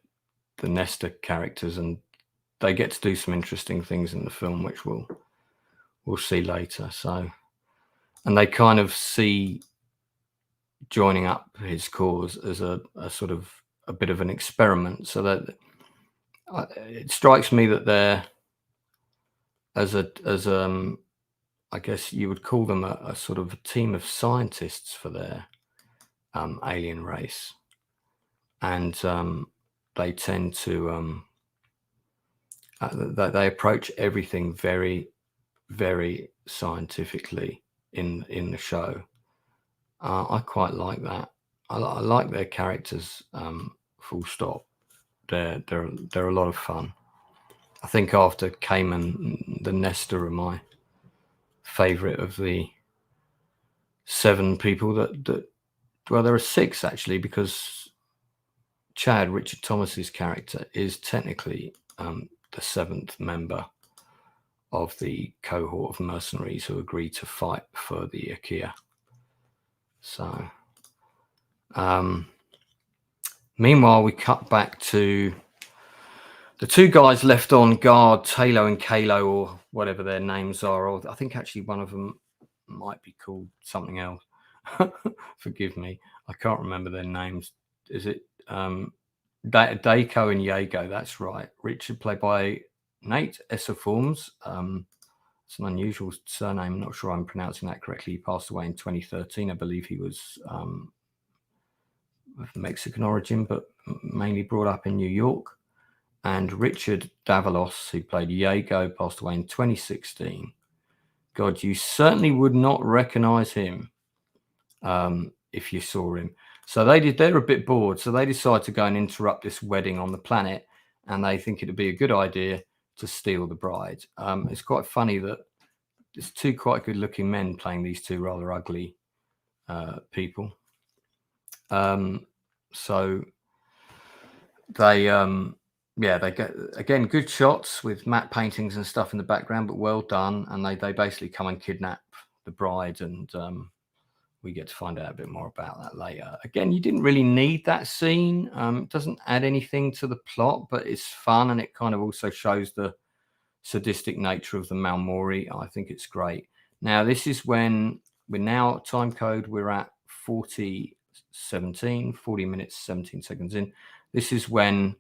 Nestor characters, and they get to do some interesting things in the film, which we'll see later. So, and they kind of see joining up his cause as a sort of a bit of an experiment. So that it strikes me that they're I guess you would call them a sort of a team of scientists for their alien race, and they tend to they approach everything very, very scientifically in the show. I quite like that. I like their characters full stop. They're a lot of fun. I think after Cayman, the Nestor are my favorite of the 7 people that well, there are 6 actually, because Chad, Richard Thomas's character, is technically the 7th member of the cohort of mercenaries who agreed to fight for the Akia. So meanwhile, we cut back to the 2 guys left on guard, Talo and Kalo, or whatever their names are. Or I think actually one of them might be called something else. Forgive me, I can't remember their names. Is it Daco and Yago? That's right. Richard, played by Nate Esserforms. It's an unusual surname. I'm not sure I'm pronouncing that correctly. He passed away in 2013. I believe he was of Mexican origin, but mainly brought up in New York. And Richard Davalos, who played Yago, passed away in 2016. God, you certainly would not recognize him if you saw him. So they're a bit bored. So they decide to go and interrupt this wedding on the planet. And they think it'd be a good idea to steal the bride. It's quite funny that there's 2 quite good looking men playing these 2 rather ugly people. So they they get, again, good shots with matte paintings and stuff in the background, but well done. And they basically come and kidnap the bride, and we get to find out a bit more about that later. Again, you didn't really need that scene. It doesn't add anything to the plot, but it's fun, and it kind of also shows the sadistic nature of the Malmori. I think it's great. Now, this is when we're now time code. We're at 40 minutes, 17 seconds in. This is when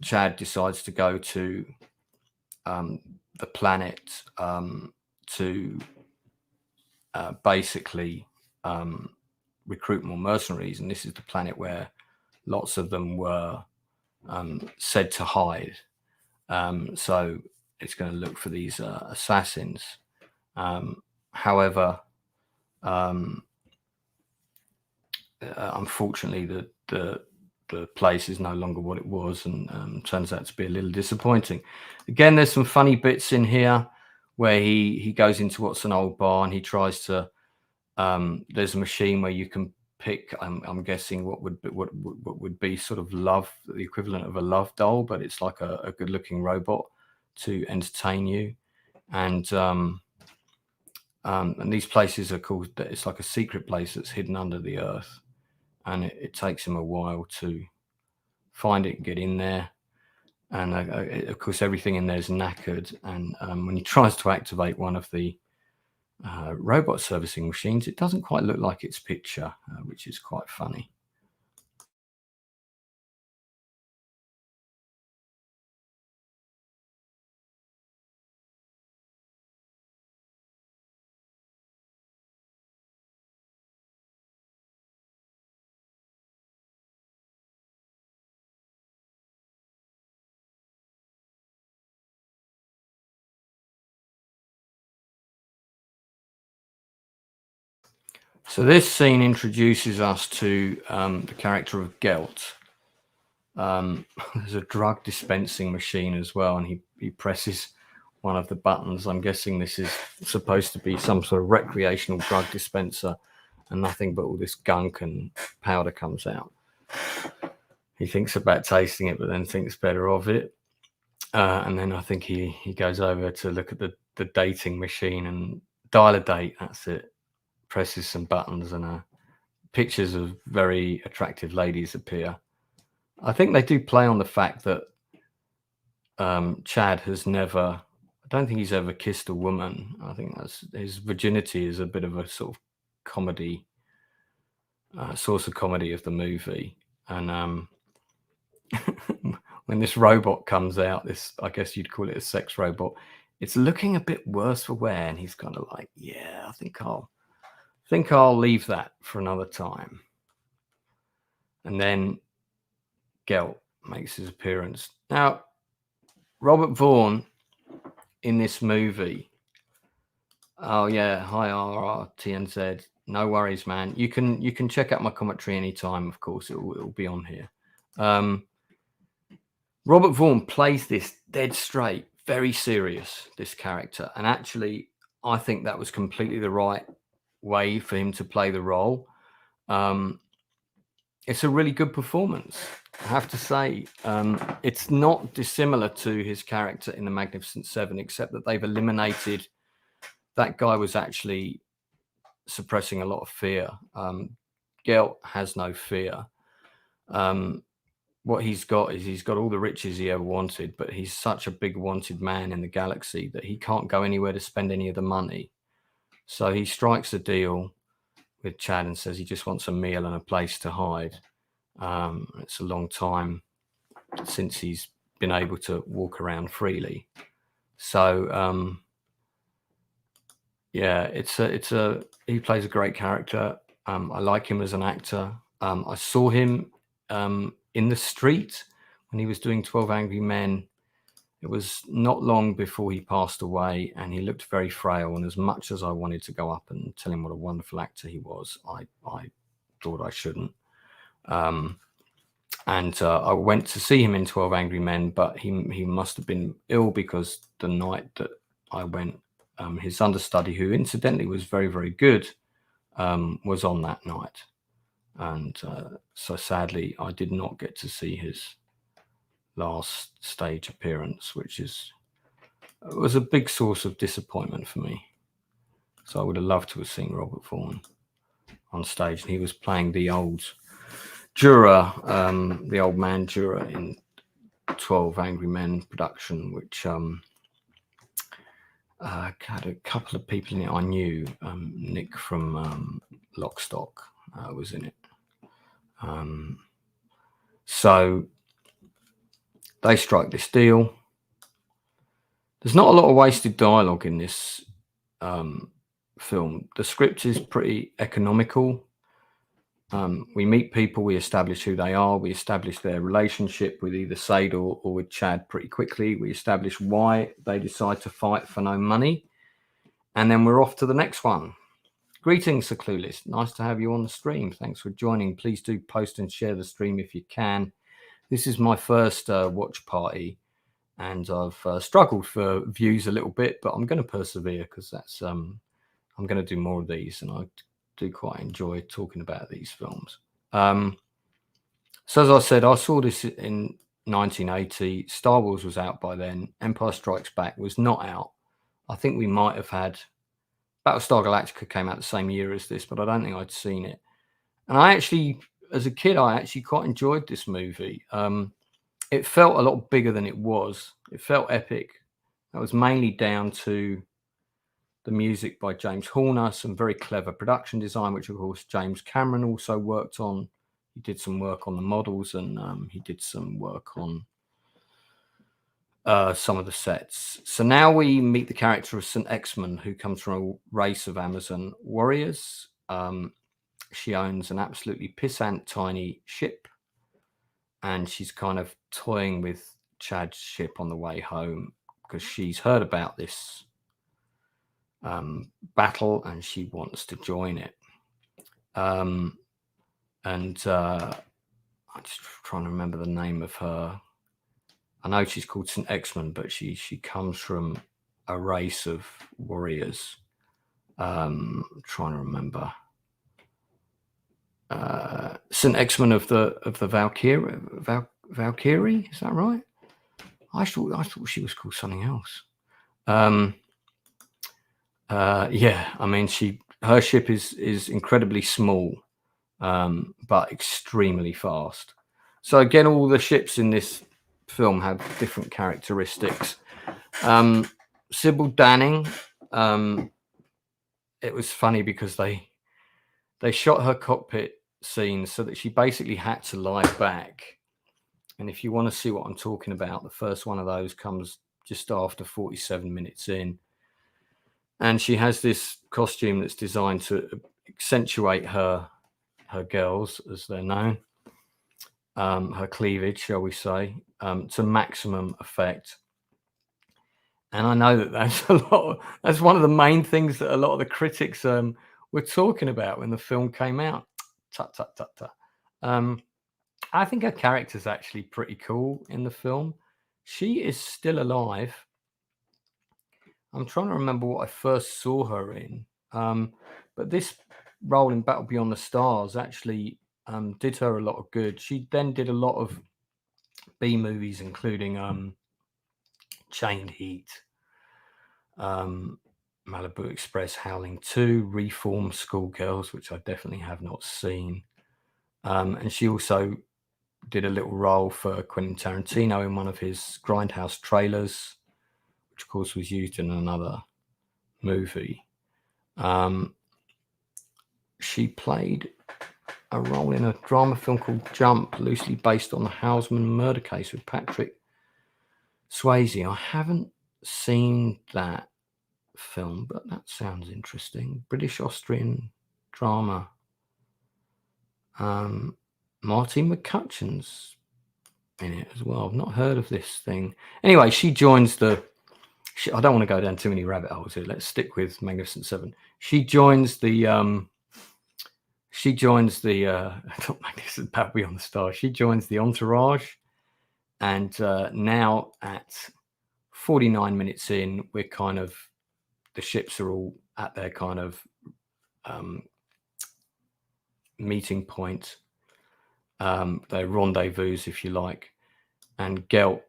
Chad decides to go to the planet to basically recruit more mercenaries. And this is the planet where lots of them were said to hide. So it's going to look for these assassins. However, unfortunately, the place is no longer what it was, and turns out to be a little disappointing. Again, there's some funny bits in here where he goes into what's an old bar, and he tries to. There's a machine where you can pick. I'm guessing what would be sort of love, the equivalent of a love doll, but it's like a good-looking robot to entertain you. And these places are called. It's like a secret place that's hidden under the earth, and it takes him a while to find it and get in there. And of course, everything in there is knackered. And when he tries to activate one of the robot servicing machines, it doesn't quite look like its picture, which is quite funny. So this scene introduces us to the character of Gelt. There's a drug dispensing machine as well, and he presses one of the buttons. I'm guessing this is supposed to be some sort of recreational drug dispenser, and nothing but all this gunk and powder comes out. He thinks about tasting it, but then thinks better of it. And then I think he goes over to look at the dating machine and dial a date. That's it. Presses some buttons, and pictures of very attractive ladies appear. I think they do play on the fact that Chad has never. I don't think he's ever kissed a woman. I think that's his virginity is a bit of a sort of comedy, source of comedy of the movie. And when this robot comes out, this, I guess you'd call it a sex robot, it's looking a bit worse for wear, and he's kind of like, yeah, I think I'll leave that for another time. And then Gelt makes his appearance. Now, Robert Vaughn in this movie. Oh yeah, hi RRTNZ. No worries, man. You can check out my commentary anytime. Of course, it'll be on here. Robert Vaughn plays this dead straight, very serious, this character, and actually, I think that was completely the right way for him to play the role. It's a really good performance, I have to say. It's not dissimilar to his character in The Magnificent Seven, except that they've eliminated that guy was actually suppressing a lot of fear. Gelt has no fear. What he's got is he's got all the riches he ever wanted, but he's such a big wanted man in the galaxy that he can't go anywhere to spend any of the money. So he strikes a deal with Chad and says he just wants a meal and a place to hide. It's a long time since he's been able to walk around freely. So yeah, he plays a great character. I like him as an actor. I saw him in the street when he was doing 12 Angry Men. It was not long before he passed away, and he looked very frail. And as much as I wanted to go up and tell him what a wonderful actor he was, I thought I shouldn't. And I went to see him in 12 Angry Men, but he must have been ill, because the night that I went, his understudy, who incidentally was very, very good, was on that night. And so sadly, I did not get to see his last stage appearance, which was a big source of disappointment for me. So I would have loved to have seen Robert Vaughn on stage, and he was playing the old juror, the old man juror in 12 Angry Men production, which had a couple of people in it I knew. Nick from Lock Stock was in it. So they strike this deal. There's not a lot of wasted dialogue in this film. The script is pretty economical. We meet people, we establish who they are, we establish their relationship with either Sade or with Chad pretty quickly. We establish why they decide to fight for no money. And then we're off to the next one. Greetings, Sir Clueless. Nice to have you on the stream. Thanks for joining. Please do post and share the stream if you can. This is my first watch party, and I've struggled for views a little bit, but I'm going to persevere, because that's I'm going to do more of these, and I do quite enjoy talking about these films. So as I said, I saw this in 1980. Star Wars was out by then. Empire Strikes Back was not out. I think we might have had Battlestar Galactica came out the same year as this, but I don't think I'd seen it. And I actually, as a kid, I actually quite enjoyed this movie. It felt a lot bigger than it was. It felt epic. That was mainly down to the music by James Horner, some very clever production design, which of course James Cameron also worked on. He did some work on the models, and he did some work on some of the sets. So now we meet the character of St. Exmon, who comes from a race of Amazon warriors. She owns an absolutely pissant tiny ship, and she's kind of toying with Chad's ship on the way home, because she's heard about this battle and she wants to join it. I'm just trying to remember the name of her. I know she's called St. Exmon, but she comes from a race of warriors. I'm trying to remember. St. Exmon of the Valkyrie, is that right? I thought she was called something else. Yeah, I mean, her ship is incredibly small, but extremely fast. So again, all the ships in this film have different characteristics. Sybil Danning, it was funny because they shot her cockpit scenes so that she basically had to lie back. And if you want to see what I'm talking about, the first one of those comes just after 47 minutes in. And she has this costume that's designed to accentuate her girls, as they're known, her cleavage, shall we say, to maximum effect. And I know that that's one of the main things that a lot of the critics were talking about when the film came out. Tut, tut, tut, tut. I think her character's actually pretty cool in the film. She is still alive. I'm trying to remember what I first saw her in. But this role in Battle Beyond the Stars actually did her a lot of good. She then did a lot of B movies, including Chained Heat, Malibu Express, Howling 2, Reformed Schoolgirls, which I definitely have not seen. And she also did a little role for Quentin Tarantino in one of his Grindhouse trailers, which of course was used in another movie. She played a role in a drama film called Jump, loosely based on the Houseman murder case with Patrick Swayze. I haven't seen that film, but that sounds interesting. British-Austrian drama. Martin McCutcheon's in it as well. I've not heard of this thing. Anyway, she joins the... I don't want to go down too many rabbit holes here. Let's stick with Magnificent Seven. She joins the... not Magnificent Battle Beyond the Stars. She joins the entourage. And now at 49 minutes in, we're kind of... The ships are all at their kind of meeting point. Their rendezvous, if you like. And Gelt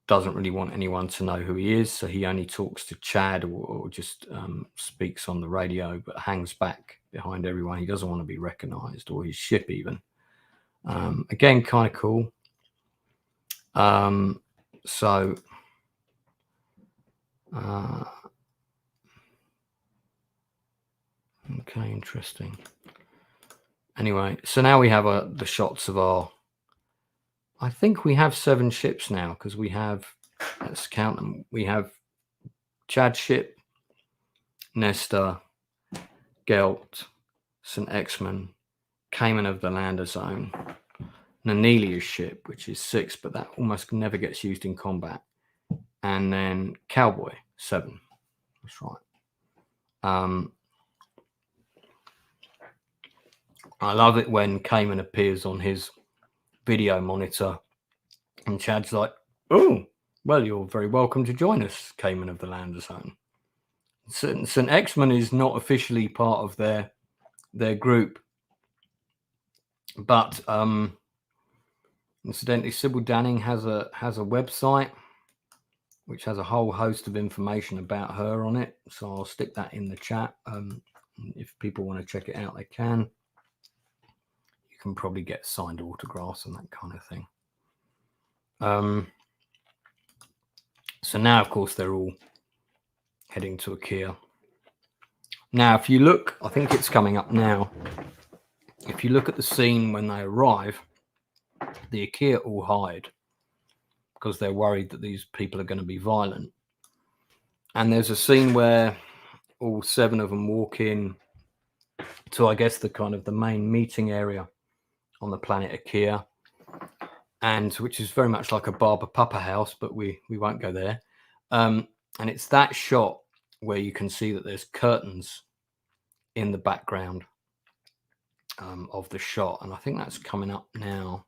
doesn't really want anyone to know who he is, so he only talks to Chad or just speaks on the radio, but hangs back behind everyone. He doesn't want to be recognized, or his ship even. Again, kind of cool. Okay, interesting. Anyway, so now we have the shots of our... I think we have 7 ships now, because we have... Let's count them. We have Chad's ship, Nestor, Gelt, St. Exmon, Cayman of the Lander Zone, Nanelia's ship, which is 6, but that almost never gets used in combat. And then Cowboy, 7. That's right. I love it when Cayman appears on his video monitor and Chad's like, "Oh, well, you're very welcome to join us, Cayman of the Lander Zone." St. Exmon is not officially part of their group, but incidentally, Sybil Danning has a website which has a whole host of information about her on it, so I'll stick that in the chat. If people want to check it out, they can. You can probably get signed autographs and that kind of thing. So now, of course, they're all heading to Ikea. Now, if you look, I think it's coming up now. If you look at the scene when they arrive, the Ikea all hide because they're worried that these people are going to be violent. And there's a scene where all 7 of them walk in to, I guess, the kind of the main meeting area on the planet Ikea, and which is very much like a Barber Papa house, but we won't go there. And it's that shot where you can see that there's curtains in the background of the shot, and I think that's coming up now.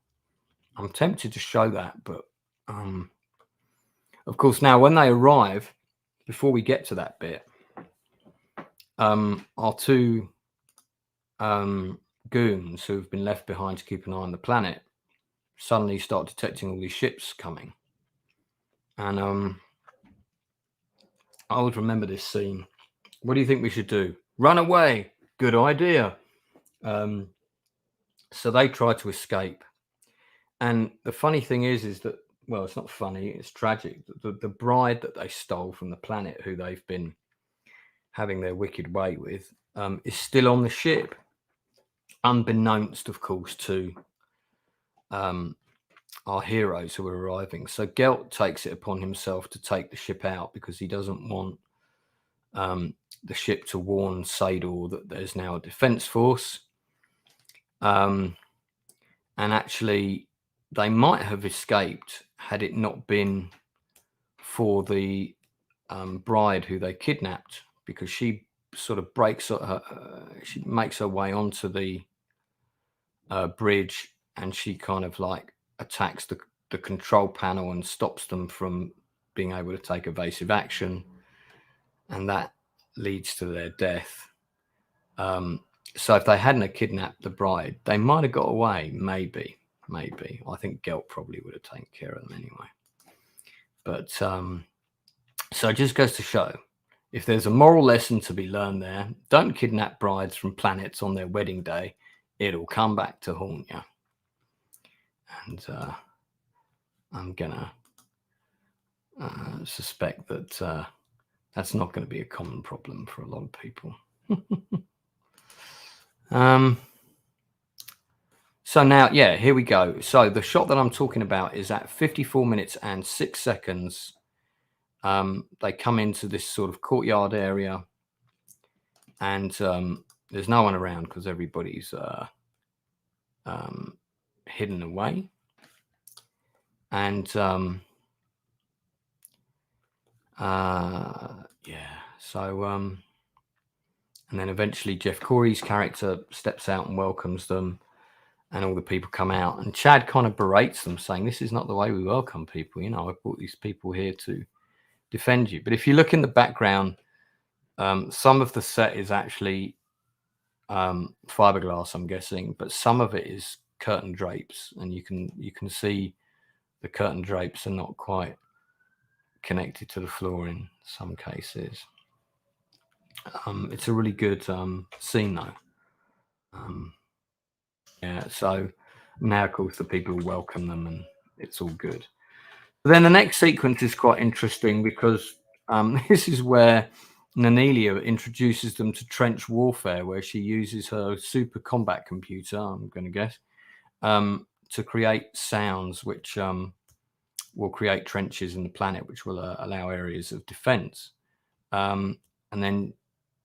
I'm tempted to show that, but of course, now when they arrive, before we get to that bit, our 2 goons who've been left behind to keep an eye on the planet suddenly start detecting all these ships coming. And I always remember this scene. What do you think we should do? Run away. Good idea. So they try to escape. And the funny thing is that, well, it's not funny, it's tragic. The bride that they stole from the planet, who they've been having their wicked way with, is still on the ship. Unbeknownst, of course, to our heroes who are arriving. So Gelt takes it upon himself to take the ship out because he doesn't want the ship to warn Sador that there's now a defense force. And actually, they might have escaped had it not been for the bride who they kidnapped, because she sort of breaks, she makes her way onto the bridge, and she kind of like attacks the control panel and stops them from being able to take evasive action, and that leads to their death. So if they hadn't have kidnapped the bride, they might have got away. Maybe. I think Gelt probably would have taken care of them anyway. But so it just goes to show, if there's a moral lesson to be learned there, don't kidnap brides from planets on their wedding day. It'll come back to haunt you. And I'm gonna suspect that that's not going to be a common problem for a lot of people. So now, yeah, here we go. So the shot that I'm talking about is at 54 minutes and 6 seconds. They come into this sort of courtyard area, and there's no one around because everybody's hidden away. And yeah, so and then eventually Jeff Corey's character steps out and welcomes them, and all the people come out, and Chad kind of berates them, saying, "This is not the way we welcome people. You know, I brought these people here to defend you." But if you look in the background, some of the set is actually fiberglass, I'm guessing, but some of it is curtain drapes, and you can see the curtain drapes are not quite connected to the floor in some cases. It's a really good scene though. Yeah, so now of course the people welcome them and it's all good. But then the next sequence is quite interesting because this is where Nanelia introduces them to trench warfare, where she uses her super combat computer, I'm going to guess, to create sounds which will create trenches in the planet, which will allow areas of defense. And then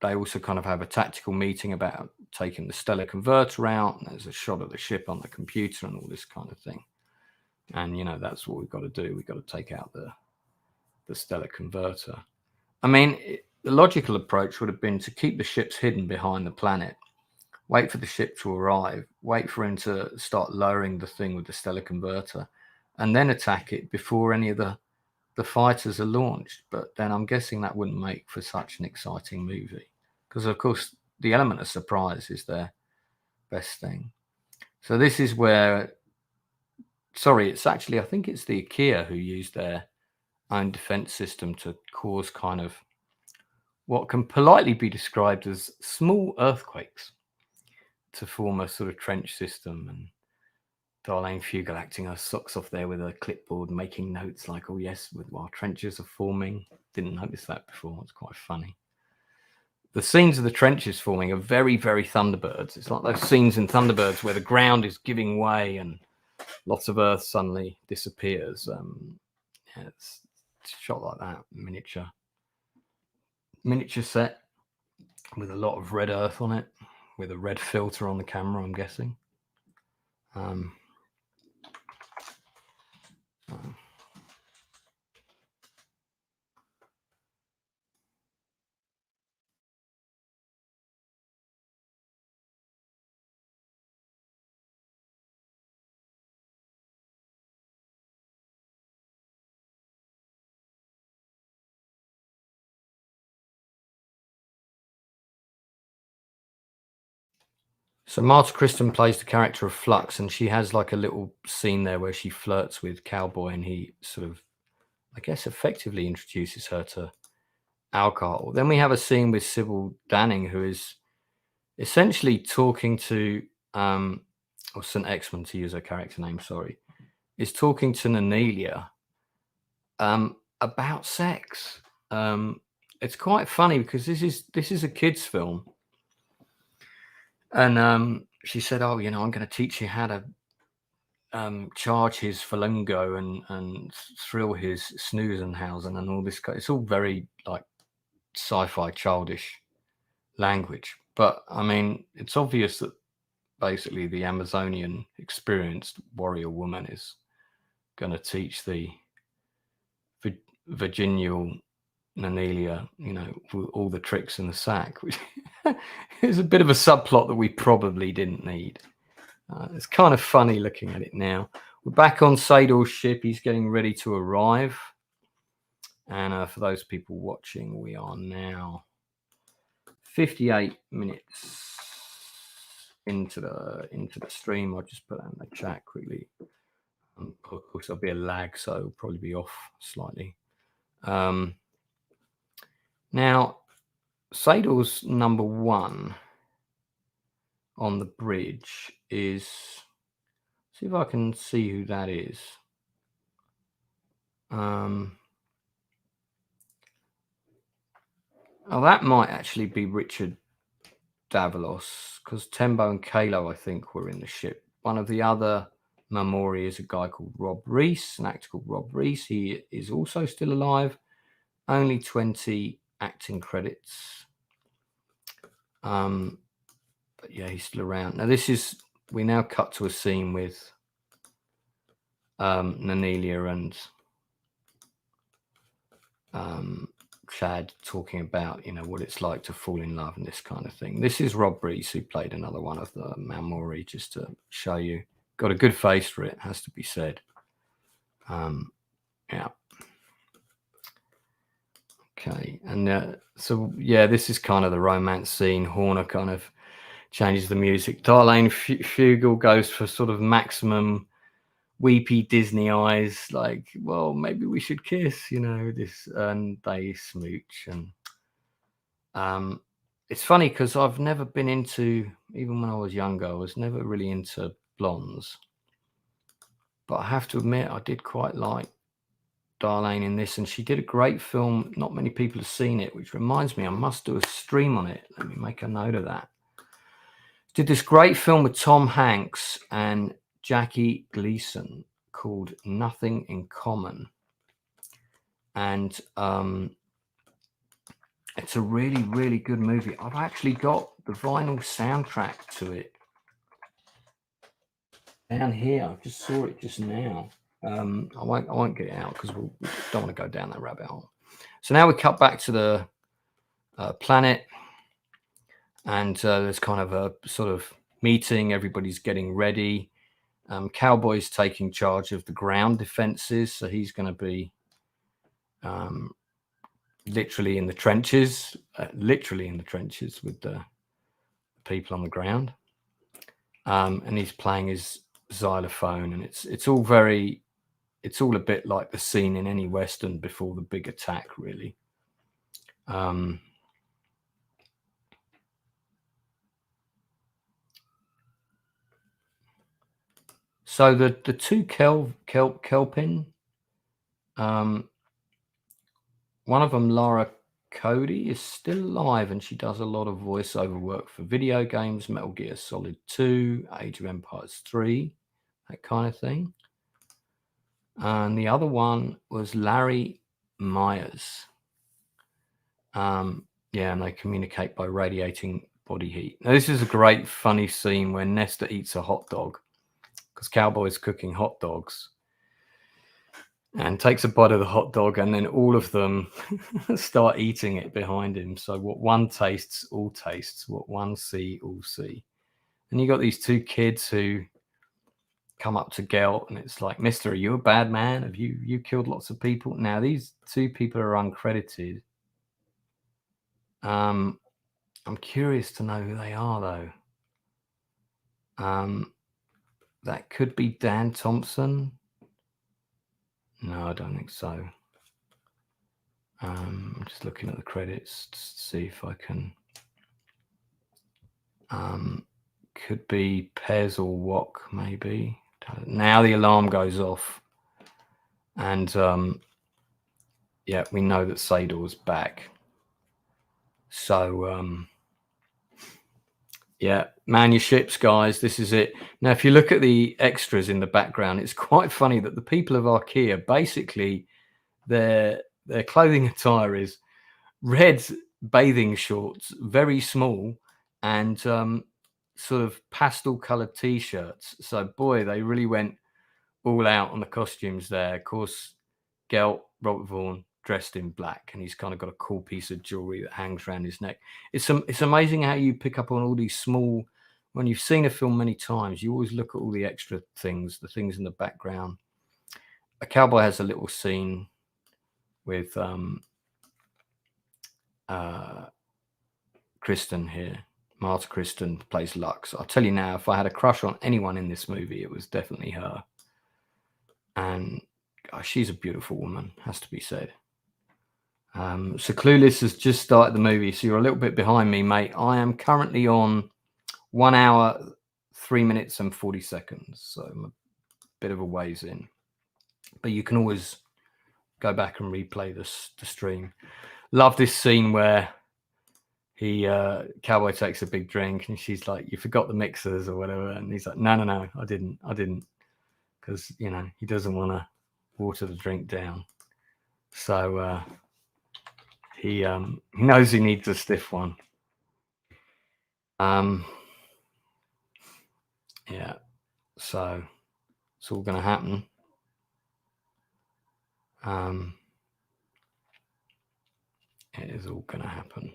they also kind of have a tactical meeting about taking the stellar converter out, and there's a shot of the ship on the computer and all this kind of thing. And, you know, that's what we've got to do. We've got to take out the stellar converter. I mean, the logical approach would have been to keep the ships hidden behind the planet, wait for the ship to arrive, wait for him to start lowering the thing with the stellar converter, and then attack it before any of the fighters are launched. But then I'm guessing that wouldn't make for such an exciting movie, because of course the element of surprise is their best thing. So this is where, sorry, it's actually, I think it's the IKEA who used their own defense system to cause kind of what can politely be described as small earthquakes to form a sort of trench system. And Darlene Fugel acting her socks off there with a clipboard, making notes like, "Oh yes, while trenches are forming." Didn't notice that before. It's quite funny. The scenes of the trenches forming are very, very Thunderbirds. It's like those scenes in Thunderbirds where the ground is giving way and lots of earth suddenly disappears. Yeah, it's shot like that, miniature set with a lot of red earth on it, with a red filter on the camera, I'm guessing. So Marta Kristen plays the character of Flux, and she has like a little scene there where she flirts with Cowboy, and he sort of, I guess, effectively introduces her to alcohol. Then we have a scene with Sybil Danning, who is essentially talking to, or St. Exmond, to use her character name, sorry, is talking to Nanelia about sex. It's quite funny because this is a kids' film. And she said, "Oh, you know, I'm going to teach you how to charge his Falungo and thrill his Snoozenhausen and all this. It's all very like sci-fi, childish language. But I mean, it's obvious that basically the Amazonian experienced warrior woman is going to teach the virginal Nanelia, you know, with all the tricks in the sack, which is a bit of a subplot that we probably didn't need. It's kind of funny looking at it now. We're back on Sador's ship. He's getting ready to arrive. And for those people watching, we are now 58 minutes into the stream. I'll just put that in the chat quickly. Of course, there'll be a lag, so it'll probably be off slightly. Now, Sador's number one on the bridge is, see if I can see who that is. Oh, that might actually be Richard Davalos, because Tembo and Kalo, I think, were in the ship. One of the other Maori is a guy called Rob Rees, an actor called Rob Rees. He is also still alive. Only 20 acting credits. But yeah, he's still around. Now we now cut to a scene with Nanelia and Chad talking about, you know, what it's like to fall in love and this kind of thing. This is Rob Rees, who played another one of the Maori, just to show you. Got a good face for it, has to be said. Yeah. Okay, and so yeah, this is kind of the romance scene. Horner kind of changes the music. Darlene Fugel goes for sort of maximum weepy Disney eyes, like, well, maybe we should kiss, you know, this, and they smooch. And it's funny because I've never been into, even when I was younger, I was never really into blondes, but I have to admit I did quite like Darlene in this, and she did a great film. Not many people have seen it, which reminds me I must do a stream on it. Let me make a note of that. Did this great film with Tom Hanks and Jackie Gleason called Nothing in Common, and it's a really, really good movie. I've actually got the vinyl soundtrack to it down here. I just saw it just now. I won't get it out because we don't want to go down that rabbit hole. So now we cut back to the planet, and there's kind of a sort of meeting. Everybody's getting ready. Cowboy's taking charge of the ground defenses, so he's going to be literally in the trenches with the people on the ground. And he's playing his xylophone, and it's all a bit like the scene in any Western before the big attack, really. So the two Kelpin, one of them, Lara Cody, is still alive, and she does a lot of voiceover work for video games, Metal Gear Solid 2, Age of Empires 3, that kind of thing. And the other one was Larry Myers. Yeah, and they communicate by radiating body heat. Now, this is a great, funny scene where Nestor eats a hot dog, because Cowboy's cooking hot dogs, and takes a bite of the hot dog, and then all of them start eating it behind him. So what one tastes, all tastes. What one see, all see. And you got these two kids who come up to Gelt, and it's like, Mister, are you a bad man? Have you killed lots of people? Now, these two people are uncredited. I'm curious to know who they are, though. That could be Dan Thompson. No, I don't think so. I'm just looking at the credits to see if I can. Could be Pez or Wok, maybe. Now the alarm goes off, and yeah, we know that Sador's back. So yeah, man your ships, guys. This is it. Now, if you look at the extras in the background, it's quite funny that the people of Archaea, basically, their clothing attire is red bathing shorts, very small, and sort of pastel colored t-shirts. So boy, they really went all out on the costumes there. Of course, Gelt, Robert Vaughn, dressed in black, and he's kind of got a cool piece of jewelry that hangs around his neck. It's amazing how you pick up on all these small, when you've seen a film many times, you always look at all the extra things, the things in the background. A Cowboy has a little scene with Kristen here. Marta Kristen plays Lux. I'll tell you now, if I had a crush on anyone in this movie, it was definitely her. And gosh, she's a beautiful woman, has to be said. So Clueless has just started the movie, so you're a little bit behind me, mate. I am currently on 1 hour, 3 minutes and 40 seconds. So I'm a bit of a ways in. But you can always go back and replay the stream. Love this scene where Cowboy takes a big drink and she's like, "You forgot the mixers or whatever," and he's like, no, I didn't, because he doesn't want to water the drink down, so he knows he needs a stiff one. Yeah, so it's all going to happen. It is all going to happen.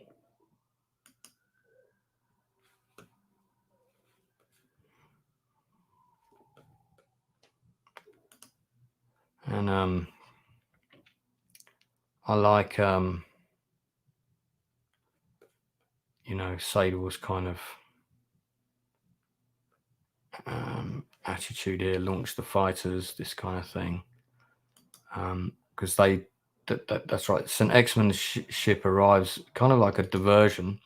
And I like Sador's kind of attitude here, launch the fighters, this kind of thing, because that's right. St. Exmond's ship arrives kind of like a diversion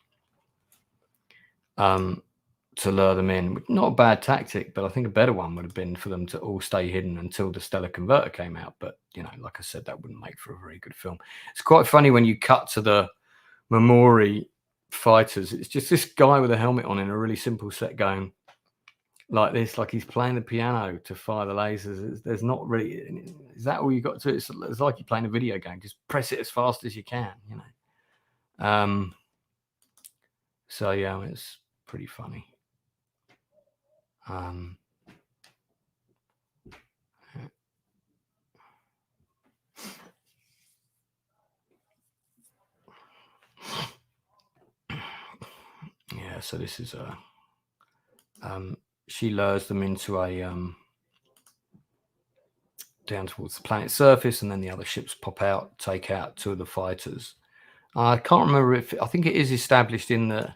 to lure them in. Not a bad tactic, but I think a better one would have been for them to all stay hidden until the Stellar Converter came out. But like I said, that wouldn't make for a very good film. It's quite funny when you cut to the Memori fighters. It's just this guy with a helmet on in a really simple set going like this, like he's playing the piano to fire the lasers. There's not really, is that all you got to do? It's like you're playing a video game. Just press it as fast as you can, So yeah, it's pretty funny. Yeah, so this is she lures them into a down towards the planet's surface, and then the other ships pop out, take out 2 of the fighters. I can't remember I think it is established in the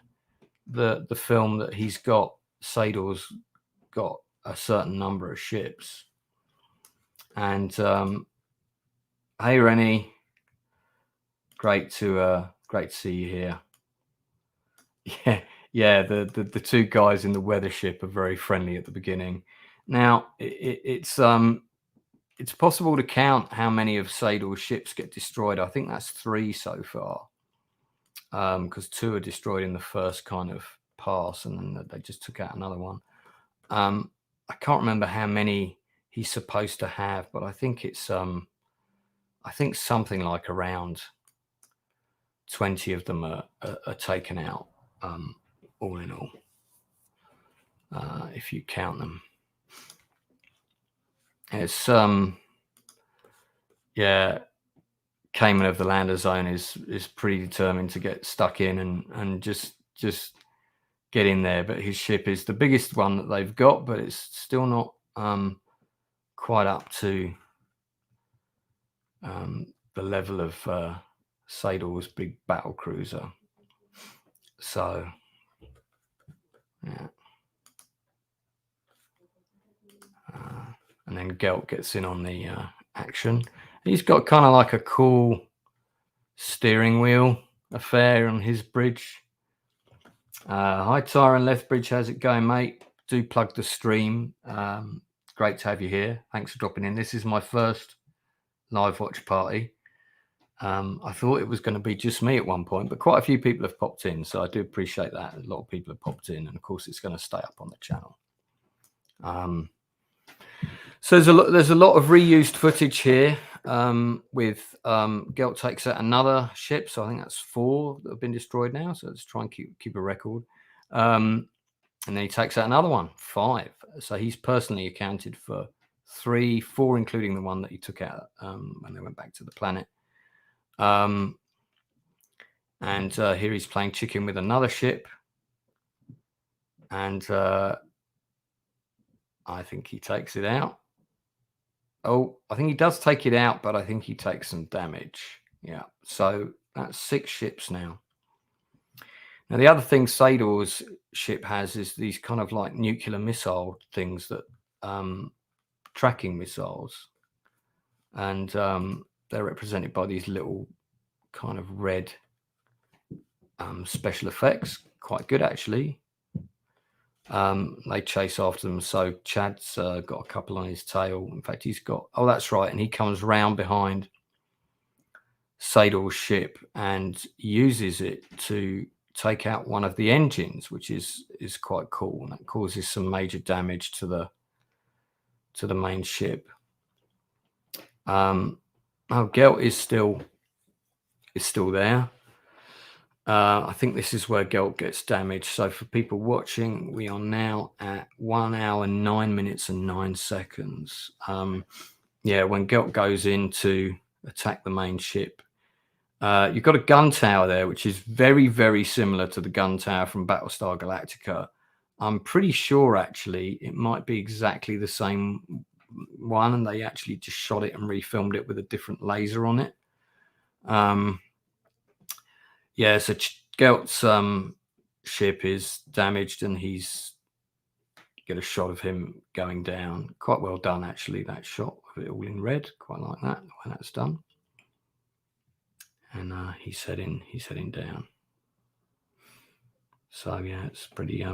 film that Sador's got a certain number of ships. And hey Rennie, great to see you here. Yeah, the 2 guys in the weather ship are very friendly at the beginning. Now it's possible to count how many of Sador's ships get destroyed. I think that's 3 so far, because 2 are destroyed in the first kind of pass, and then they just took out another one. I can't remember how many he's supposed to have, but I think it's I think something like around 20 of them are taken out, all in all, if you count them. It's yeah, Cayman of the Lander Zone is pretty determined to get stuck in and just get in there, but his ship is the biggest one that they've got, but it's still not quite up to the level of Sador's big battle cruiser. So yeah, and then Gelt gets in on the action. He's got kind of like a cool steering wheel affair on his bridge. Hi Tyron Lethbridge, how's it going, mate? Do plug the stream. Great to have you here. Thanks for dropping in. This is my first live watch party. I thought it was going to be just me at one point, but quite a few people have popped in, so I do appreciate that. A lot of people have popped in, and of course it's going to stay up on the channel. So there's a lot of reused footage here, with Gelt takes out another ship, so I think that's 4 that have been destroyed now, so let's try and keep a record. And then he takes out another one, 5, so he's personally accounted for 3, 4 including the one that he took out when they went back to the planet. And here he's playing chicken with another ship. And I think he takes it out. Oh, I think he does take it out, but I think he takes some damage. Yeah, so that's 6 ships now. Now, the other thing Sador's ship has is these kind of like nuclear missile things that tracking missiles. And they're represented by these little kind of red special effects. Quite good, actually. They chase after them. So Chad's got a couple on his tail. In fact, he's got, oh, that's right. And he comes round behind Sador's ship and uses it to take out one of the engines, which is quite cool. And that causes some major damage to the main ship. Oh, Gelt is still there. I think this is where Gelt gets damaged. So for people watching, we are now at 1 hour, 9 minutes and 9 seconds. Yeah, when Gelt goes in to attack the main ship, you've got a gun tower there, which is very, very similar to the gun tower from Battlestar Galactica. I'm pretty sure, actually, it might be exactly the same one, and they actually just shot it and refilmed it with a different laser on it. Yeah, so Gelt's ship is damaged, and he's get a shot of him going down. Quite well done, actually, that shot of it all in red. Quite like that when that's done. And he's heading down. So yeah, it's pretty.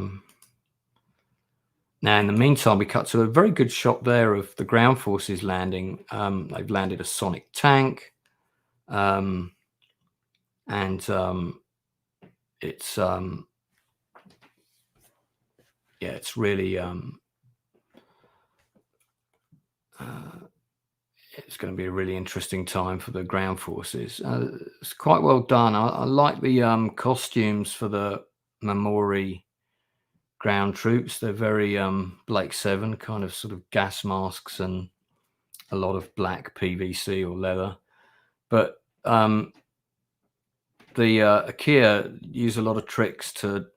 Now, in the meantime, we cut to a very good shot there of the ground forces landing. They've landed a sonic tank. And it's yeah, it's really it's going to be a really interesting time for the ground forces. It's quite well done. I like the costumes for the Mamori ground troops. They're very Blake 7 kind of sort of gas masks and a lot of black PVC or leather. But the Akia use a lot of tricks to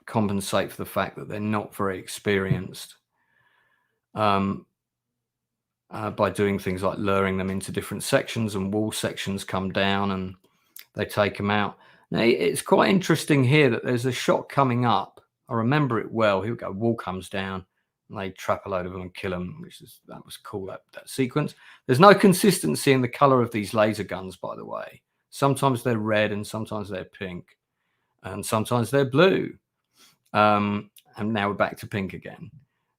compensate for the fact that they're not very experienced by doing things like luring them into different sections, and wall sections come down and they take them out. Now, it's quite interesting here that there's a shot coming up. I remember it well. Here we go. Wall comes down and they trap a load of them and kill them, that was cool, that sequence. There's no consistency in the color of these laser guns, by the way. Sometimes they're red and sometimes they're pink and sometimes they're blue. And now we're back to pink again.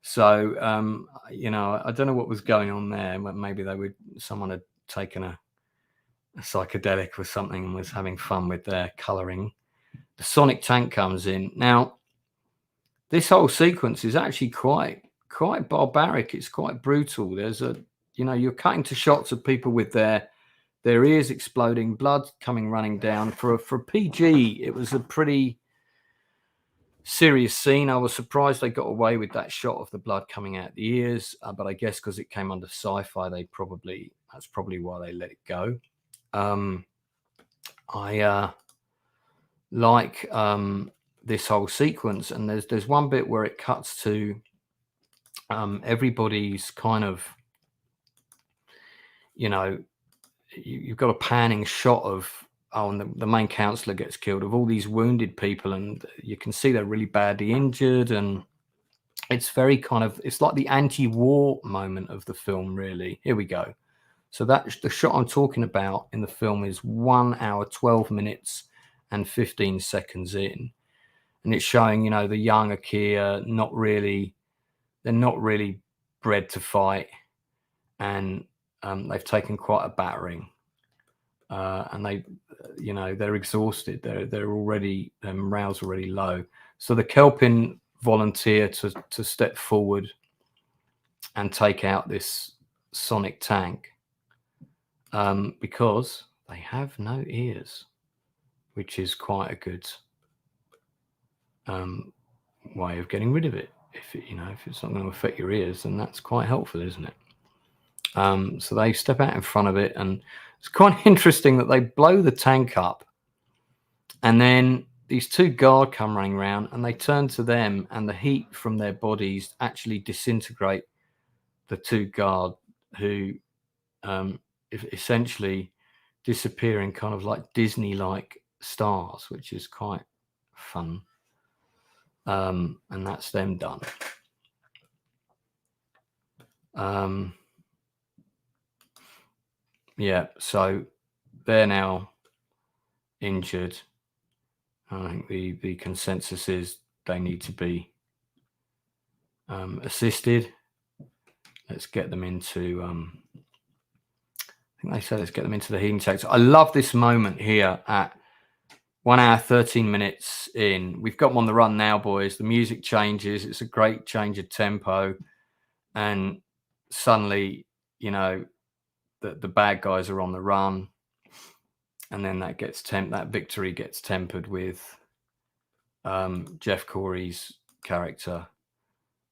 So, you know, I don't know what was going on there. Maybe someone had taken a psychedelic or something and was having fun with their coloring. The sonic tank comes in. Now, this whole sequence is actually quite barbaric. It's quite brutal. There's you're cutting to shots of people with their ears exploding, blood running down. For PG, it was a pretty serious scene. I was surprised they got away with that shot of the blood coming out the ears, but I guess because it came under sci-fi, that's probably why they let it go. I like this whole sequence, and there's one bit where it cuts to everybody's kind of, you've got a panning shot of, and the main counselor gets killed, of all these wounded people, and you can see they're really badly injured, and it's very it's like the anti-war moment of the film, really. Here we go. So the shot I'm talking about in the film is 1 hour, 12 minutes and 15 seconds in. And it's showing, the young Akia, they're not really bred to fight. And they've taken quite a battering. And they're exhausted. They're already, their morale's already low. So the Kelpin volunteer to step forward and take out this sonic tank. Because they have no ears, which is quite a good way of getting rid of it. If it's not going to affect your ears, then that's quite helpful, isn't it? So they step out in front of it, and it's quite interesting that they blow the tank up, and then these two guards come running around, and they turn to them, and the heat from their bodies actually disintegrate the two guards, who essentially disappear in kind of like Disney-like stars, which is quite fun. And that's them done. Yeah, so they're now injured. I think the consensus is they need to be assisted. Let's get them into I think they said let's get them into the healing tanks. I love this moment here at 1 hour 13 minutes in. We've got them on the run now, boys. The music changes. It's a great change of tempo, and suddenly, you know, the bad guys are on the run, and then that victory gets tempered with Jeff Corey's character,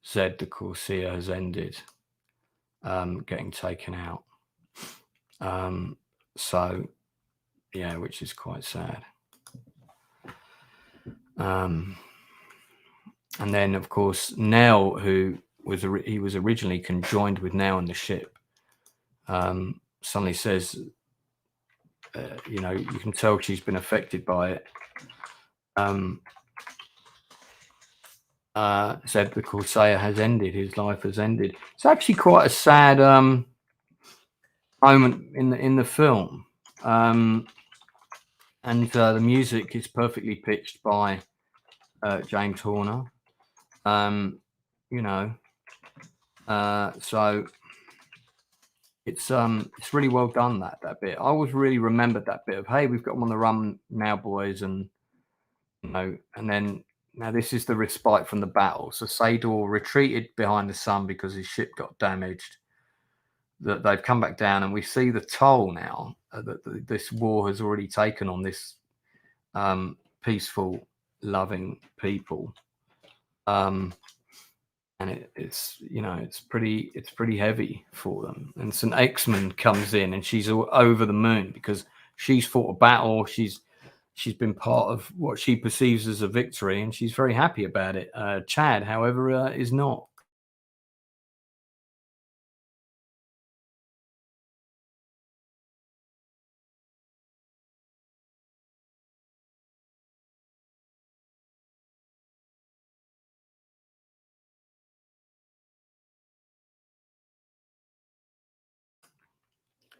Zed the Corsair, has ended, getting taken out. So yeah, which is quite sad. And then of course Nell, who was originally conjoined with Nell in the ship, suddenly says, you know, you can tell she's been affected by it. Said the Corsair has ended, his life has ended. It's actually quite a sad moment in the film. And the music is perfectly pitched by James Horner. You know, so it's really well done, that bit. I always really remembered that bit of, hey, we've got them on the run now, boys, and you know, and then now this is the respite from the battle. So Sador retreated behind the sun because his ship got damaged. That they've come back down, and we see the toll now that this war has already taken on this peaceful, loving people. And it's, you know, it's pretty heavy for them. And St. Exmond comes in, and she's all over the moon because she's fought a battle. She's been part of what she perceives as a victory, and she's very happy about it. Chad, however, is not.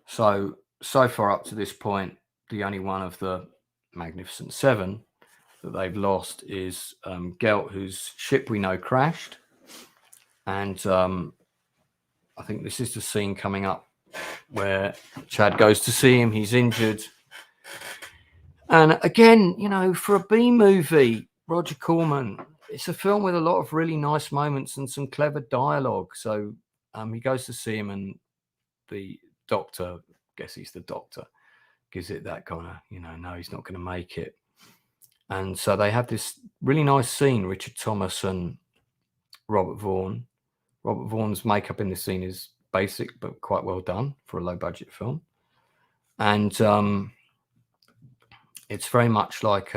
So far up to this point, the only one of the Magnificent Seven that they've lost is Gelt, whose ship we know crashed. And I think this is the scene coming up where Chad goes to see him. He's injured. And again, you know, for a B movie, Roger Corman, it's a film with a lot of really nice moments and some clever dialogue. So he goes to see him, and the doctor, guess he's the doctor, gives it that kind of, you know, no, he's not going to make it. And so they have this really nice scene, Richard Thomas and Robert Vaughn. Robert Vaughn's makeup in this scene is basic, but quite well done for a low budget film. And it's very much like,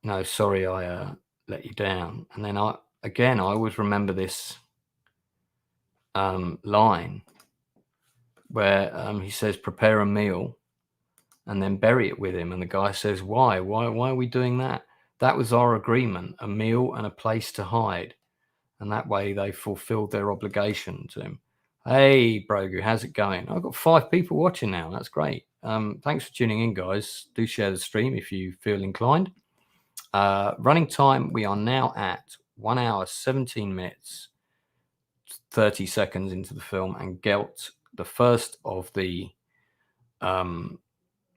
no, sorry, I let you down. And then I always remember this line where he says, prepare a meal and then bury it with him. And the guy says, why are we doing that? That was our agreement, a meal and a place to hide. And that way they fulfilled their obligation to him. Hey, Brogu, how's it going? I've got 5 people watching now. That's great. Thanks for tuning in, guys. Do share the stream if you feel inclined. Running time, we are now at 1 hour, 17 minutes, 30 seconds into the film. And Gelt, the first of the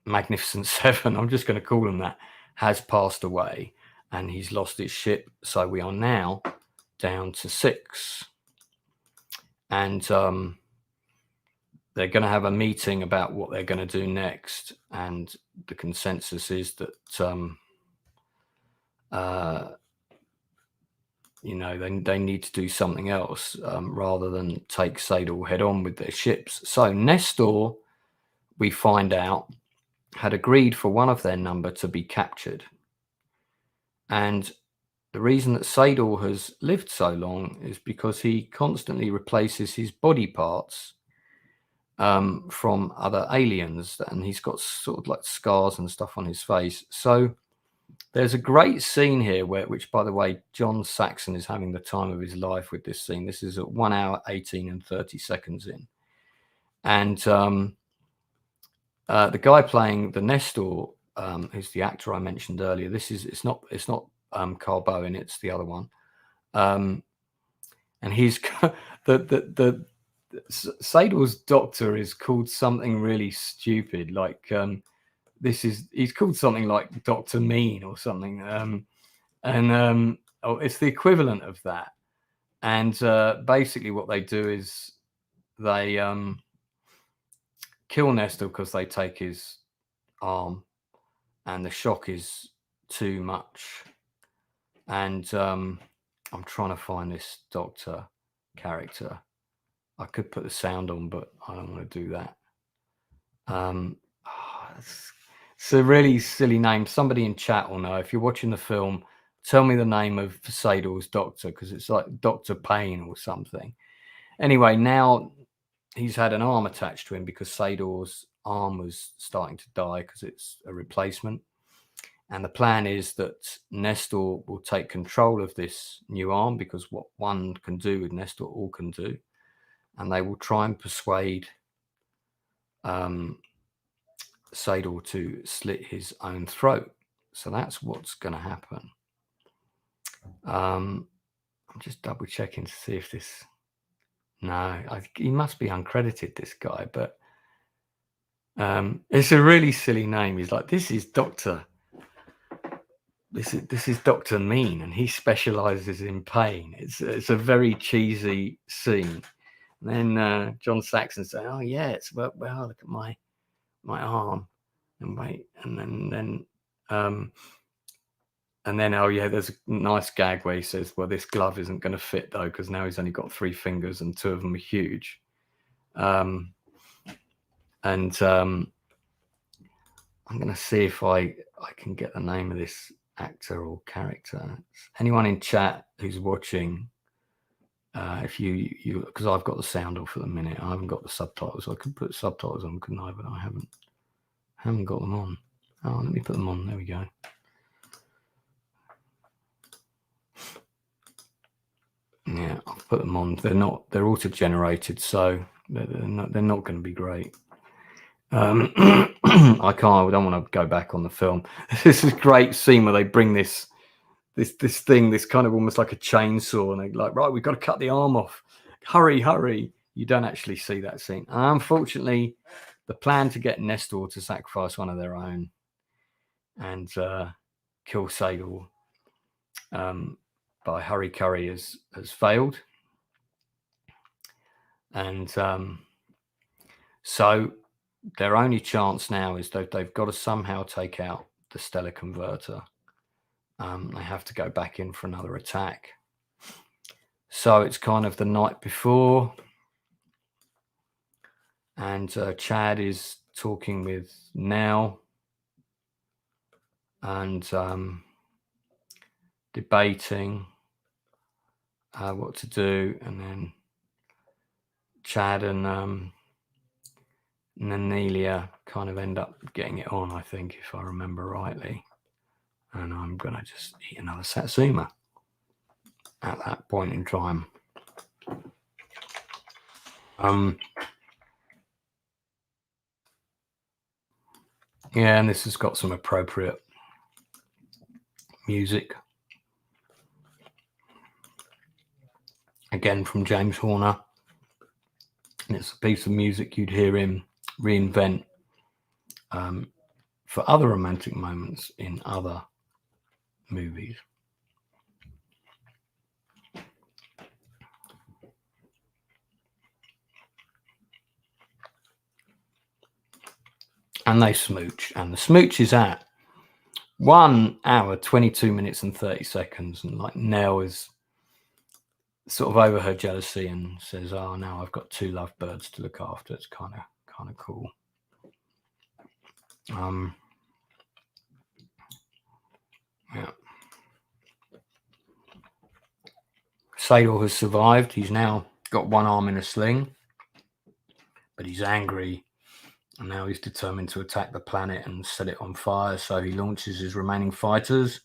Magnificent Seven, I'm just going to call him that, has passed away, and he's lost his ship. So we are now down to 6. And they're going to have a meeting about what they're going to do next. And the consensus is that, you know, they need to do something else rather than take Sador head on with their ships. So Nestor, we find out, had agreed for one of their number to be captured. And the reason that Sador has lived so long is because he constantly replaces his body parts from other aliens, and he's got sort of like scars and stuff on his face. So there's a great scene here which, by the way, John Saxon is having the time of his life with this scene. This is at 1 hour 18 and 30 seconds in, and the guy playing the Nestor, who's the actor I mentioned earlier. It's not Carl Bowen, it's the other one, and he's the Sador's doctor is called something really stupid, like he's called something like Dr. Mean or something, it's the equivalent of that. And basically what they do is they kill Nestor because they take his arm, and the shock is too much. And I'm trying to find this doctor character. I could put the sound on, but I don't want to do that. It's a really silly name. Somebody in chat will know. If you're watching the film, tell me the name of Sador's doctor, because it's like Dr. Payne or something. Anyway, now he's had an arm attached to him because Sador's arm was starting to die because it's a replacement. And the plan is that Nestor will take control of this new arm, because what one can do with Nestor, all can do. And they will try and persuade Sador to slit his own throat. So that's what's going to happen. I'm just double checking to see if this... No, he must be uncredited, this guy, but it's a really silly name. He's like, this is Dr. Mean, and he specializes in pain. It's a very cheesy scene. And then John Saxon said, "Oh yeah, it's well, look at my arm," and wait, and then oh yeah, there's a nice gag where he says, "Well, this glove isn't going to fit though, because now he's only got 3 fingers and 2 of them are huge." I'm going to see if I can get the name of this actor or character. Anyone in chat who's watching, if you because I've got the sound off at the minute, I haven't got the subtitles. I could put subtitles on, couldn't I? But I haven't got them on. Oh, let me put them on. There we go. Yeah, I've put them on. They're auto-generated, so they're not going to be great. I don't want to go back on the film. This is a great scene where they bring this kind of almost like a chainsaw, and they're like, right, we've got to cut the arm off. Hurry. You don't actually see that scene. And unfortunately, the plan to get Nestor to sacrifice one of their own and kill Sador by Hurry Curry has failed. And so their only chance now is that they've got to somehow take out the stellar converter. They have to go back in for another attack. So it's kind of the night before, and Chad is talking with Nell and debating what to do, and then Chad and Nelia kind of end up getting it on, I think, if I remember rightly. And I'm going to just eat another satsuma at that point in time. Yeah, and this has got some appropriate music. Again, from James Horner. And it's a piece of music you'd hear him reinvent for other romantic moments in other movies. And they smooch, and the smooch is at 1 hour 22 minutes and 30 seconds, and like Nell is sort of over her jealousy and says, "Oh, now I've got 2 lovebirds to look after." It's kind of cool. Yeah. Sador has survived. He's now got one arm in a sling, but he's angry, and now he's determined to attack the planet and set it on fire. So he launches his remaining fighters.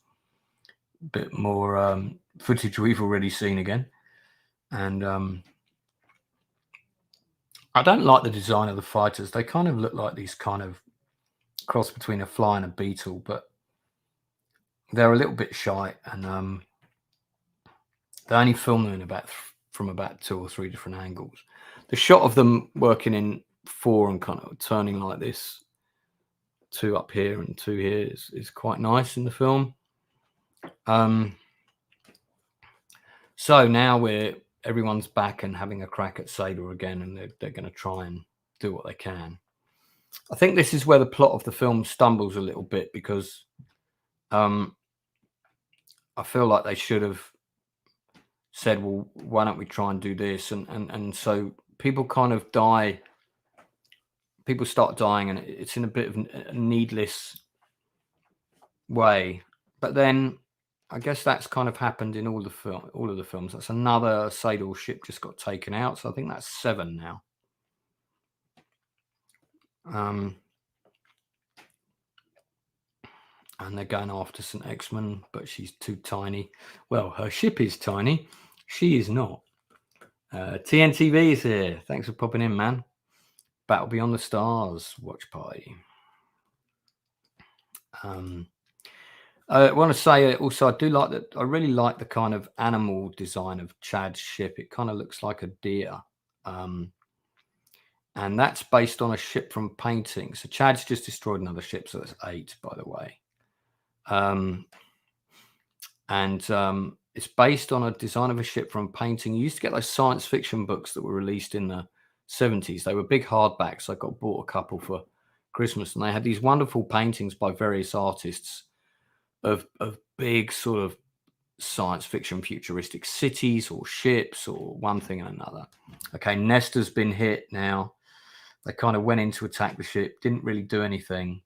A bit more footage we've already seen again. And I don't like the design of the fighters. They kind of look like these kind of cross between a fly and a beetle, but they're a little bit shy, and they only film them from about 2 or 3 different angles. The shot of them working in 4 and kind of turning like this, 2 up here and 2 here, is quite nice in the film. So now everyone's back and having a crack at Sador again, and they're going to try and do what they can. I think this is where the plot of the film stumbles a little bit, because I feel like they should have said, well, why don't we try and do this? And so people kind of die. People start dying, and it's in a bit of a needless way. But then I guess that's kind of happened in all of the films. That's another Sador ship just got taken out. So I think that's 7 now. And they're going after St. X-Men, but she's too tiny. Well, her ship is tiny. She is not. TNTV is here. Thanks for popping in, man. Battle Beyond the Stars watch party. I want to say also, I do like that. I really like the kind of animal design of Chad's ship. It kind of looks like a deer. And that's based on a ship from painting. So Chad's just destroyed another ship. So that's 8, by the way. It's based on a design of a ship from painting. You used to get those science fiction books that were released in the 70s. They were big hardbacks. I bought a couple for Christmas, and they had these wonderful paintings by various artists of big sort of science fiction futuristic cities or ships or one thing and another. Okay, Nestor's been hit now. They kind of went in to attack the ship, didn't really do anything.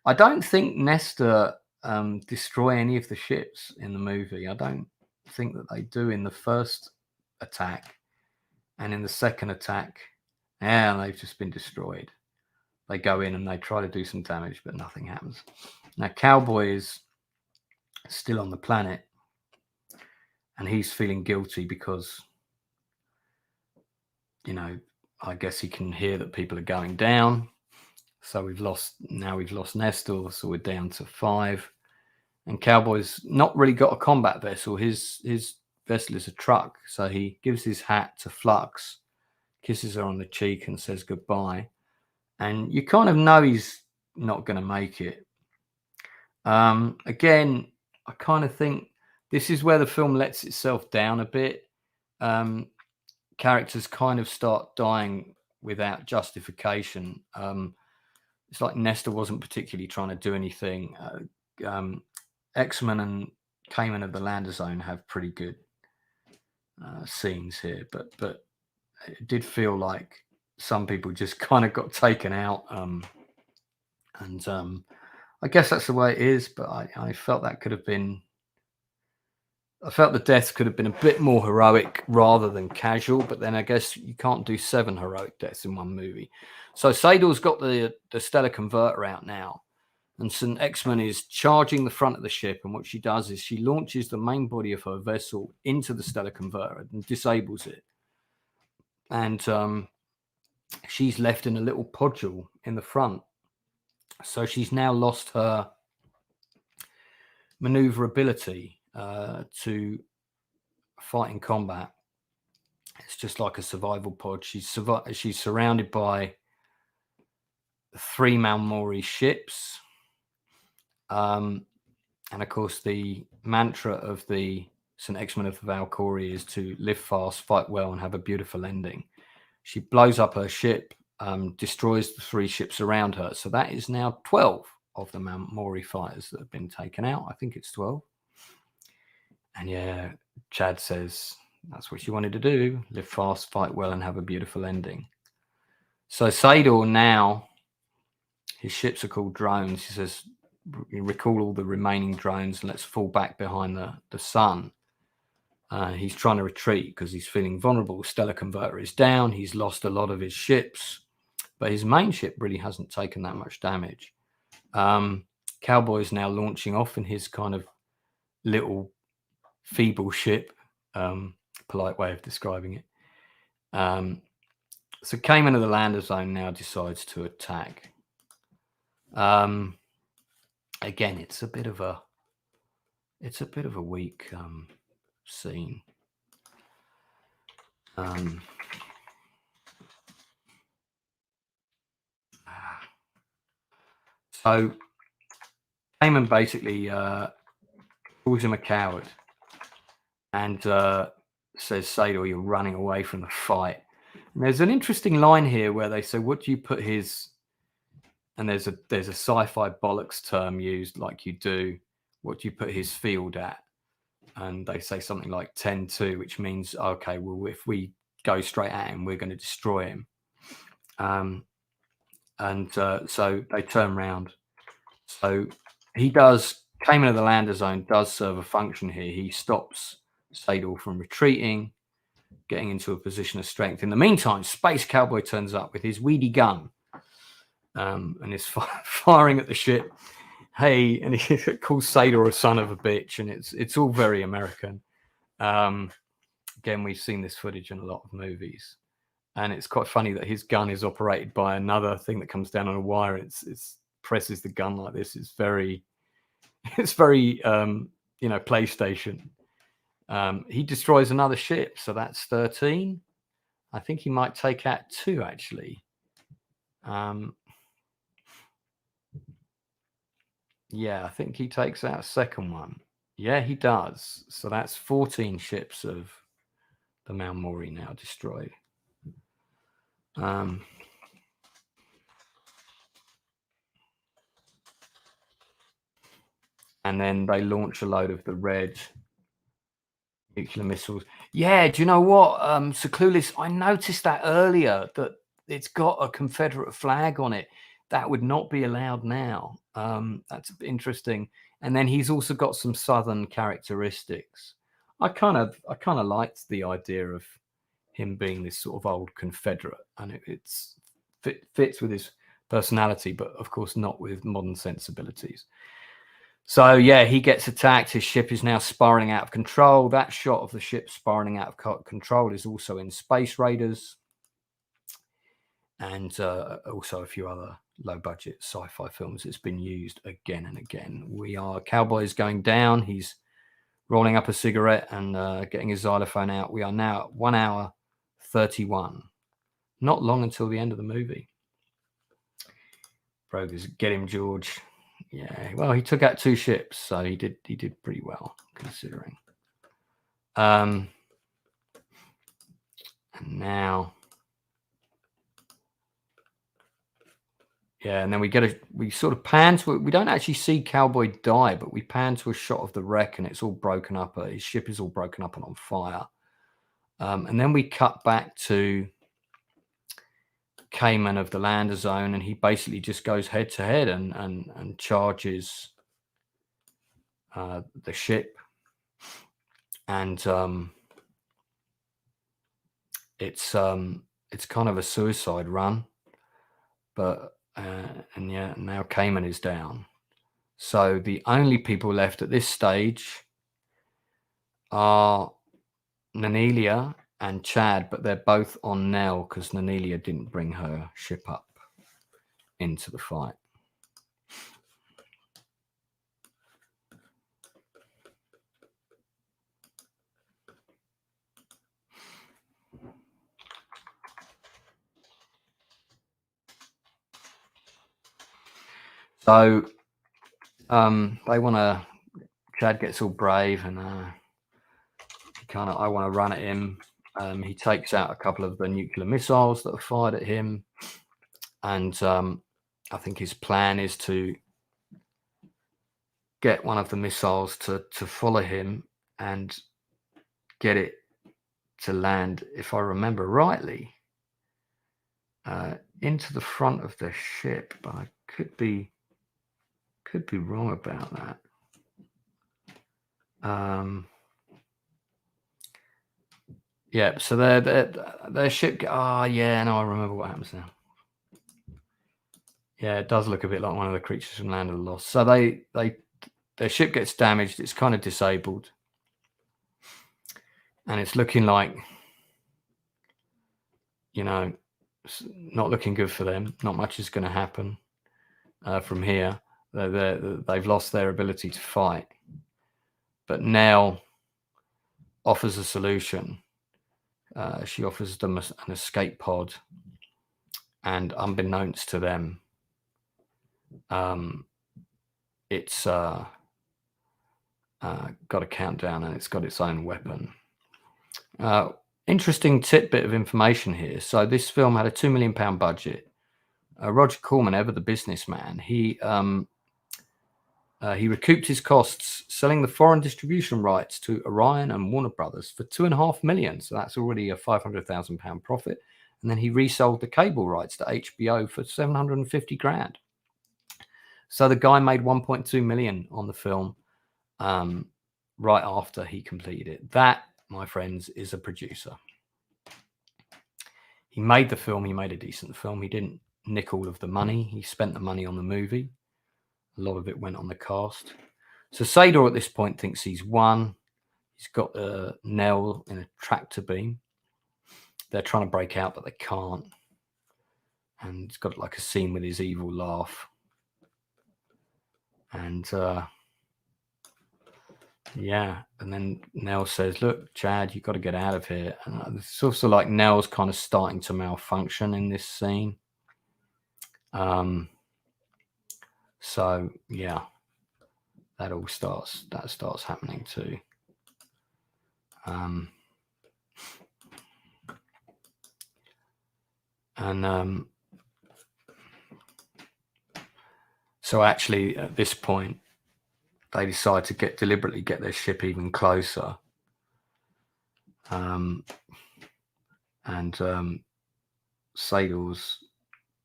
I don't think Nestor destroy any of the ships in the movie. I don't think that they do in the first attack, and in the second attack, they've just been destroyed. They go in and they try to do some damage, but nothing happens. Now Cowboy is still on the planet, and he's feeling guilty because, I guess he can hear that people are going down. So we've lost Nestor, so we're down to 5. And Cowboy's not really got a combat vessel. His vessel is a truck. So he gives his hat to Flux, kisses her on the cheek and says goodbye. And you kind of know he's not going to make it. Again, I kind of think this is where the film lets itself down a bit. Characters kind of start dying without justification. It's like Nestor wasn't particularly trying to do anything. X-Men and Cayman of the Lander Zone have pretty good scenes here, but it did feel like some people just kind of got taken out. I guess that's the way it is, but I felt that could have been. I felt the deaths could have been a bit more heroic rather than casual, but then I guess you can't do 7 heroic deaths in one movie. So Sador's got the Stellar Converter out now, and St. X-Men is charging the front of the ship, and what she does is she launches the main body of her vessel into the Stellar Converter and disables it. And she's left in a little podule in the front. So she's now lost her maneuverability to fight in combat. It's just like a survival pod. She's surrounded by 3 Malmori ships. And of course, the mantra of the St. X-Men of the Valkyrie is to live fast, fight well, and have a beautiful ending. She blows up her ship, destroys the 3 ships around her. So that is now 12 of the Malmori fighters that have been taken out. I think it's 12. And Chad says That's what she wanted to do: live fast, fight well, and have a beautiful ending. So Sador now, his ships are called drones. He says, recall all the remaining drones and let's fall back behind the sun. He's trying to retreat because he's feeling vulnerable. Stellar Converter is down. He's lost a lot of his ships, but his main ship really hasn't taken that much damage. Cowboy's now launching off in his kind of little feeble ship, polite way of describing it. So Cayman of the Lander Zone now decides to attack. Again, it's a bit of a weak scene. So Cayman basically calls him a coward and says, Sador, you're running away from the fight. And there's an interesting line here where they say, what do you put his, and there's a sci-fi bollocks term used like you do, what do you put his field at? And they say something like 10-2, which means, okay, well, if we go straight at him, we're going to destroy him. So they turn around. So he does, Cayman of the Lander Zone does serve a function here. He stops Sador from retreating, getting into a position of strength. In the meantime, Space Cowboy turns up with his weedy gun and is firing at the ship. Hey, and he calls Sador a son of a bitch, and it's all very American. Again, we've seen this footage in a lot of movies, and it's quite funny that his gun is operated by another thing that comes down on a wire. It's presses the gun like this. It's very PlayStation. He destroys another ship, so that's 13. I think he might take out 2 actually. Yeah, I think he takes out a second one. Yeah, he does. So that's 14 ships of the Maumori now destroyed. And then they launch a load of the red nuclear missiles. Yeah, do you know what? So Clueless, I noticed that earlier, that it's got a Confederate flag on it. That would not be allowed now. That's interesting. And then he's also got some Southern characteristics. I kind of liked the idea of him being this sort of old Confederate, and it fits with his personality, but of course not with modern sensibilities. So yeah, he gets attacked. His ship is now spiraling out of control. That shot of the ship spiraling out of control is also in Space Raiders, and also a few other low-budget sci-fi films. It's been used again and again. Cowboy's going down. He's rolling up a cigarette and getting his xylophone out. We are now at 1 hour 31. Not long until the end of the movie. Brothers, get him, George. Yeah, well, he took out 2 ships, so he did pretty well considering. And now, yeah, and then we sort of pan to it. We don't actually see Cowboy die, but we pan to a shot of the wreck, and it's all broken up. His ship is all broken up and on fire. And then we cut back to Cayman of the Lander Zone, and he basically just goes head to head and charges the ship, and it's kind of a suicide run, but and yeah, now Cayman is down. So the only people left at this stage are Nanelia and Chad, but they're both on Nell because Nanelia didn't bring her ship up into the fight. So they want to. Chad gets all brave and I want to run at him. He takes out a couple of the nuclear missiles that are fired at him, and I think his plan is to get one of the missiles to follow him and get it to land, if I remember rightly, into the front of the ship, but I could be wrong about that. Yeah, so their ship. Oh, yeah, no, I remember what happens now. Yeah, it does look a bit like one of the creatures from Land of the Lost. So their ship gets damaged. It's kind of disabled, and it's looking like, you know, it's not looking good for them. Not much is going to happen from here. They've lost their ability to fight, but Nell offers a solution. She offers them an escape pod, and unbeknownst to them, it's got a countdown, and it's got its own weapon. Interesting tidbit of information here. So this film had a £2 million budget. Roger Corman, ever the businessman, he recouped his costs selling the foreign distribution rights to Orion and Warner Brothers for £2.5 million. So that's already a £500,000 profit. And then he resold the cable rights to HBO for 750 grand. So the guy made 1.2 million on the film right after he completed it. That, my friends, is a producer. He made the film. He made a decent film. He didn't nick all of the money. He spent the money on the movie. A lot of it went on the cast. So Sador at this point thinks he's won. He's got Nell in a tractor beam. They're trying to break out, but they can't. And it's got like a scene with his evil laugh. And yeah, and then Nell says, "Look, Chad, you've got to get out of here." And it's also like Nell's kind of starting to malfunction in this scene. So yeah, that starts happening too. So actually at this point, they decide to deliberately get their ship even closer. Sador's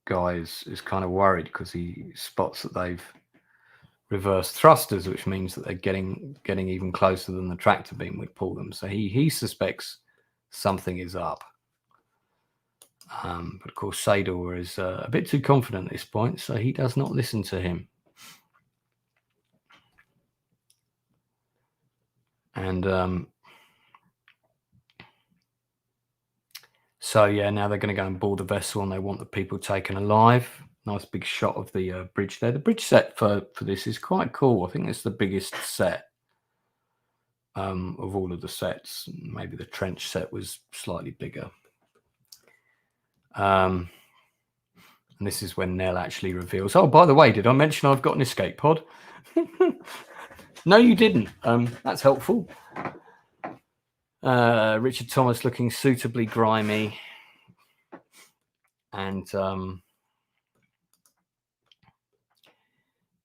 guy is kind of worried because he spots that they've reversed thrusters, which means that they're getting even closer than the tractor beam would pull them. So he suspects something is up. But of course, Sador is a bit too confident at this point, so he does not listen to him. And so yeah, now they're going to go and board the vessel, and they want the people taken alive. Nice big shot of the bridge there. The bridge set for this is quite cool. I think it's the biggest set of all of the sets. Maybe the trench set was slightly bigger. And this is when Nell actually reveals, "Oh, by the way, did I mention I've got an escape pod?" No, you didn't. That's helpful. Richard Thomas looking suitably grimy. And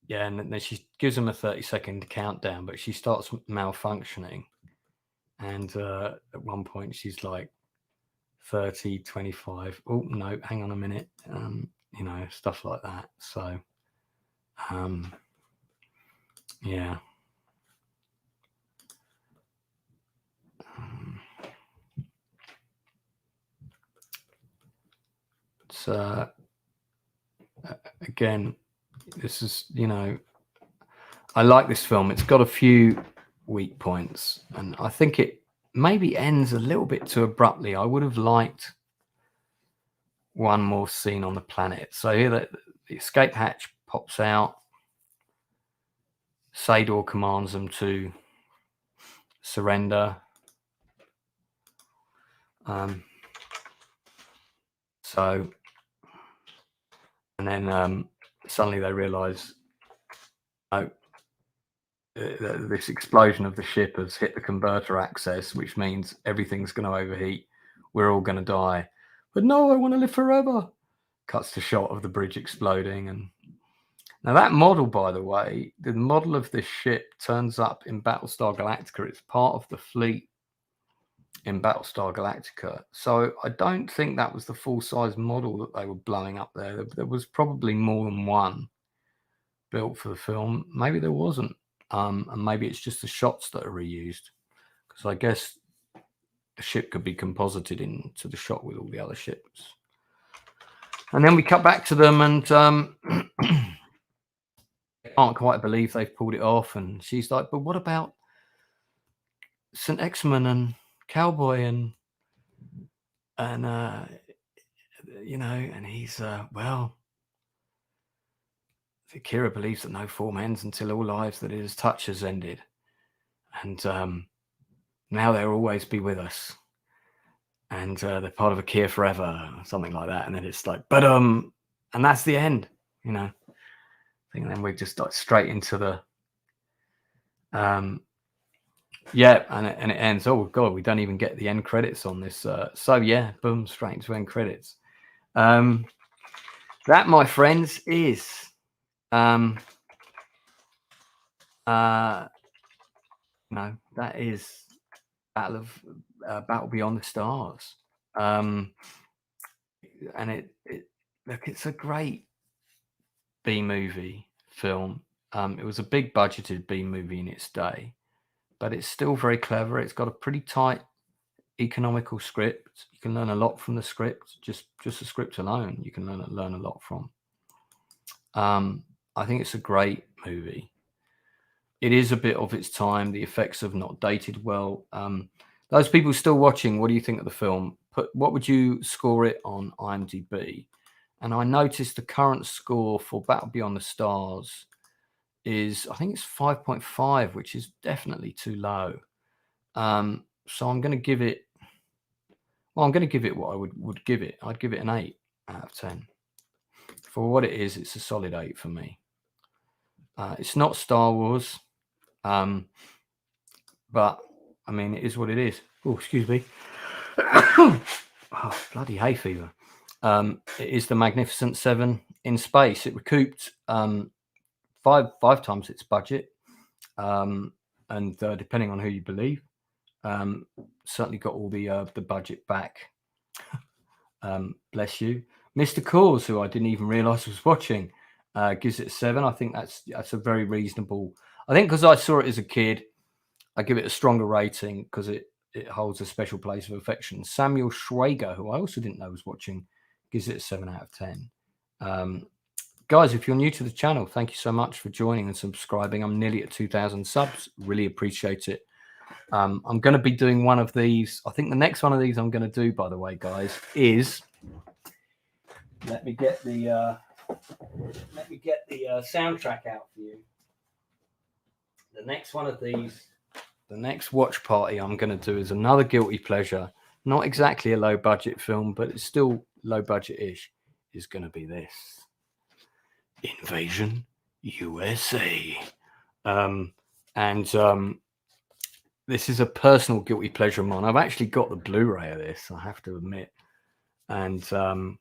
yeah, and then she gives him a 30-second countdown, but she starts malfunctioning. And at one point she's like 30, 25. Oh, no, hang on a minute. You know, stuff like that. So, yeah. So, again, this is, you know, I like this film. It's got a few weak points, and I think it maybe ends a little bit too abruptly. I would have liked one more scene on the planet. So here the escape hatch pops out. Sador commands them to surrender. So, and then suddenly they realize, oh, this explosion of the ship has hit the converter access, which means everything's going to overheat. We're all going to die. But no, I want to live forever. Cuts to shot of the bridge exploding. And now that model, by the way, the model of this ship turns up in Battlestar Galactica. It's part of the fleet in Battlestar Galactica. So I don't think that was the full-size model that they were blowing up there. There was probably more than one built for the film. Maybe there wasn't. And maybe it's just the shots that are reused. Because I guess the ship could be composited into the shot with all the other ships. And then we cut back to them, and can't quite believe they've pulled it off. And she's like, but what about St. Exman and Cowboy and you know, and he's well, Kira believes that no form ends until all lives that it has touched has ended, and now they'll always be with us, and they're part of a Kira forever, or something like that. And then it's like, but and that's the end, you know. I think then we just like straight into the yeah, and it ends. Oh god, we don't even get the end credits on this. So yeah, boom, straight into end credits. That, my friends, is no, that is Battle Beyond the Stars. And look, it's a great B movie film. It was a big budgeted B movie in its day, but it's still very clever. It's got a pretty tight economical script. You can learn a lot from the script. Just the script alone, you can learn a lot from. I think it's a great movie. It is a bit of its time. The effects have not dated well. Those people still watching, what do you think of the film? What would you score it on IMDb? And I noticed the current score for Battle Beyond the Stars is, I think it's 5.5, which is definitely too low. So I'm going to give it, well, I'm going to give it what I would give it. I'd give it an 8 out of 10. For what it is, it's a solid 8 for me. It's not Star Wars, but I mean, it is what it is. Oh, excuse me. Oh, bloody hay fever. It is the Magnificent Seven in space. It recouped five times its budget, and depending on who you believe, certainly got all the budget back. Bless you. Mr. Cause, who I didn't even realize was watching, gives it a 7. I think that's a very reasonable. I think because I saw it as a kid, I give it a stronger rating because it holds a special place of affection. Samuel Schwager, who I also didn't know was watching, gives it a 7 out of 10. Guys, if you're new to the channel, thank you so much for joining and subscribing. I'm nearly at 2,000 subs. Really appreciate it. I'm going to be doing one of these. I think the next one of these I'm going to do, by the way, guys, is let me get the soundtrack out for you. The next one of these, the next watch party I'm going to do is another guilty pleasure. Not exactly a low budget film, but it's still low budget-ish. Is going to be this. Invasion USA. This is a personal guilty pleasure of mine. I've actually got the Blu-ray of this, I have to admit. And I'm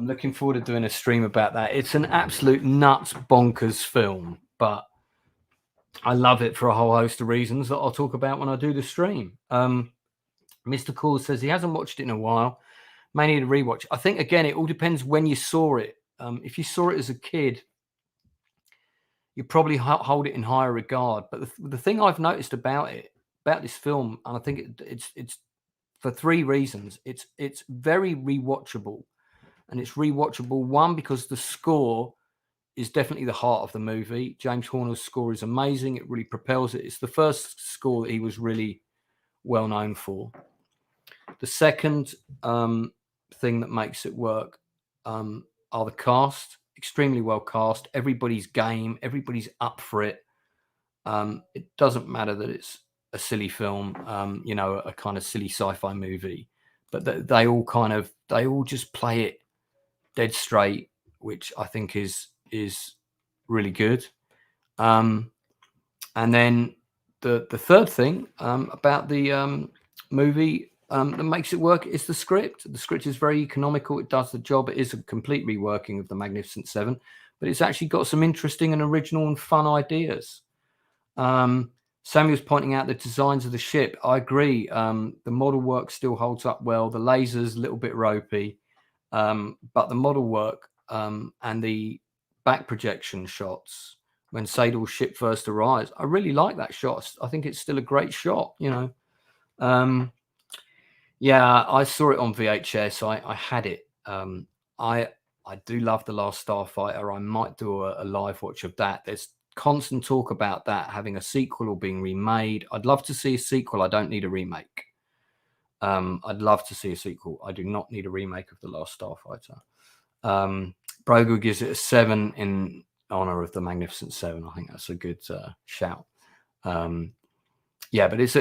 looking forward to doing a stream about that. It's an absolute nuts bonkers film, but I love it for a whole host of reasons that I'll talk about when I do the stream. Mr. Cool says he hasn't watched it in a while. May need a rewatch. I think, again, it all depends when you saw it. If you saw it as a kid, you probably hold it in higher regard. But the thing I've noticed about this film, and I think it's for 3 reasons. It's very rewatchable, and it's rewatchable, one, because the score is definitely the heart of the movie. James Horner's score is amazing. It really propels it. It's the first score that he was really well known for. The second thing that makes it work are the cast. Extremely well cast. Everybody's game. Everybody's up for it. It doesn't matter that it's a silly film, you know, a kind of silly sci-fi movie, but they all just play it dead straight, which I think is really good. And then the third thing about the movie that makes it work is the script. The script is very economical. It does the job. It is a complete reworking of the Magnificent Seven, but it's actually got some interesting and original and fun ideas. Samuel's pointing out the designs of the ship. I agree. The model work still holds up well. The laser's a little bit ropey, but the model work and the back projection shots when Sadal's ship first arrives, I really like that shot. I think it's still a great shot, you know. Yeah, I saw it on VHS. I had it. I do love The Last Starfighter. I might do a live watch of that. There's constant talk about that having a sequel or being remade. I'd love to see a sequel. I don't need a remake. I'd love to see a sequel. I do not need a remake of The Last Starfighter. Brogu gives it a 7 in honor of the Magnificent Seven. I think that's a good shout. Yeah, but it's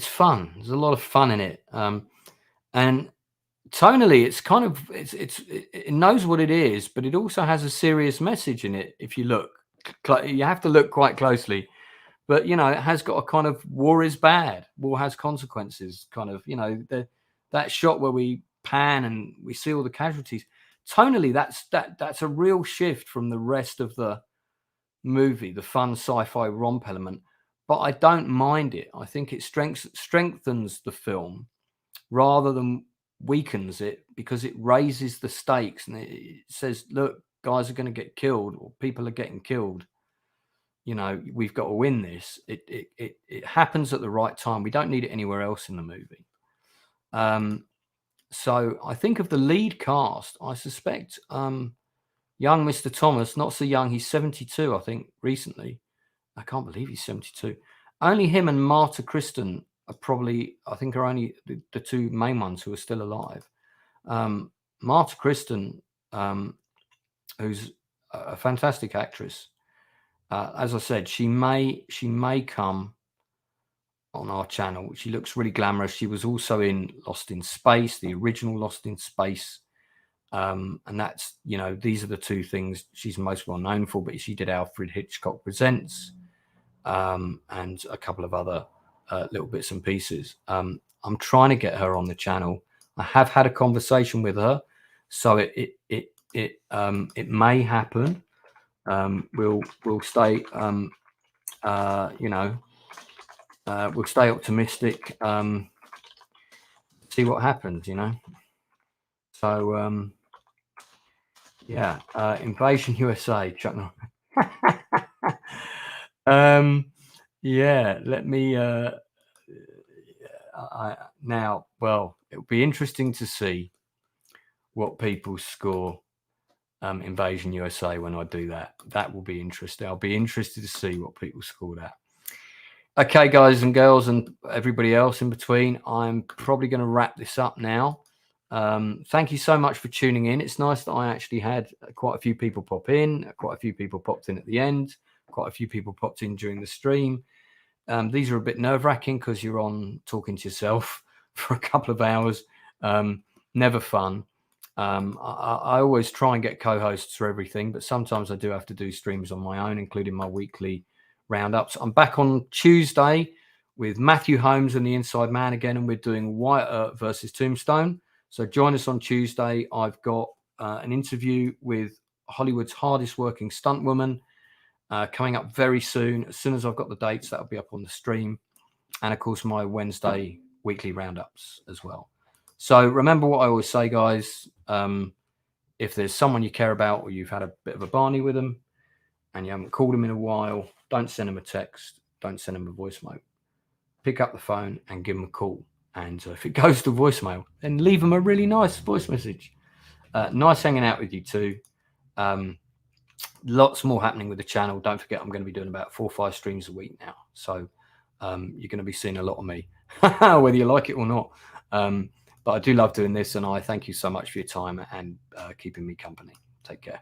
fun. There's a lot of fun in it, and tonally, it's kind of it knows what it is, but it also has a serious message in it. If you look, you have to look quite closely. But you know, it has got a kind of war is bad, war has consequences. Kind of, you know, that shot where we pan and we see all the casualties. Tonally, that's a real shift from the rest of the movie, the fun sci-fi romp element. But I don't mind it. I think it strengthens the film rather than weakens it, because it raises the stakes and it says, look, guys are going to get killed, or people are getting killed. You know, we've got to win this. It happens at the right time. We don't need it anywhere else in the movie. So I think of the lead cast, I suspect young Mr. Thomas, not so young, he's 72, I think, recently. I can't believe he's 72. Only him and Marta Kristen are probably, I think, are only the two main ones who are still alive. Marta Kristen, who's a fantastic actress, as I said, she may come on our channel. She looks really glamorous. She was also in Lost in Space, the original Lost in Space. And that's, you know, these are the two things she's most well known for, but she did Alfred Hitchcock Presents and a couple of other little bits and pieces. I'm trying to get her on the channel. I have had a conversation with her, so it may happen. We'll stay, you know, we'll stay optimistic. See what happens, you know. So yeah, Invasion USA, Chuck Norris. Yeah, let me now, well, it'll be interesting to see what people score Invasion USA when I do that. That will be interesting. I'll be interested to see what people score that. Okay, guys and girls and everybody else in between, I'm probably going to wrap this up now. Thank you so much for tuning in. It's nice that I actually had quite a few people pop in. Quite a few people popped in at the end. Quite a few people popped in during the stream. These are a bit nerve-wracking because you're on talking to yourself for a couple of hours. Never fun. I always try and get co-hosts for everything, but sometimes I do have to do streams on my own, including my weekly roundups. I'm back on Tuesday with Matthew Holmes and the Inside Man again, and we're doing Wyatt Earp versus Tombstone. So join us on Tuesday. I've got an interview with Hollywood's hardest working stunt woman coming up very soon. As soon as I've got the dates, that'll be up on the stream. And of course, my Wednesday weekly roundups as well. So remember what I always say, guys. If there's someone you care about or you've had a bit of a Barney with them and you haven't called them in a while, don't send them a text. Don't send them a voicemail. Pick up the phone and give them a call. And if it goes to voicemail, then leave them a really nice voice message. Nice hanging out with you too. Lots more happening with the channel. Don't forget, I'm going to be doing about 4 or 5 streams a week now. So you're going to be seeing a lot of me, whether you like it or not. But I do love doing this, and I thank you so much for your time and keeping me company. Take care.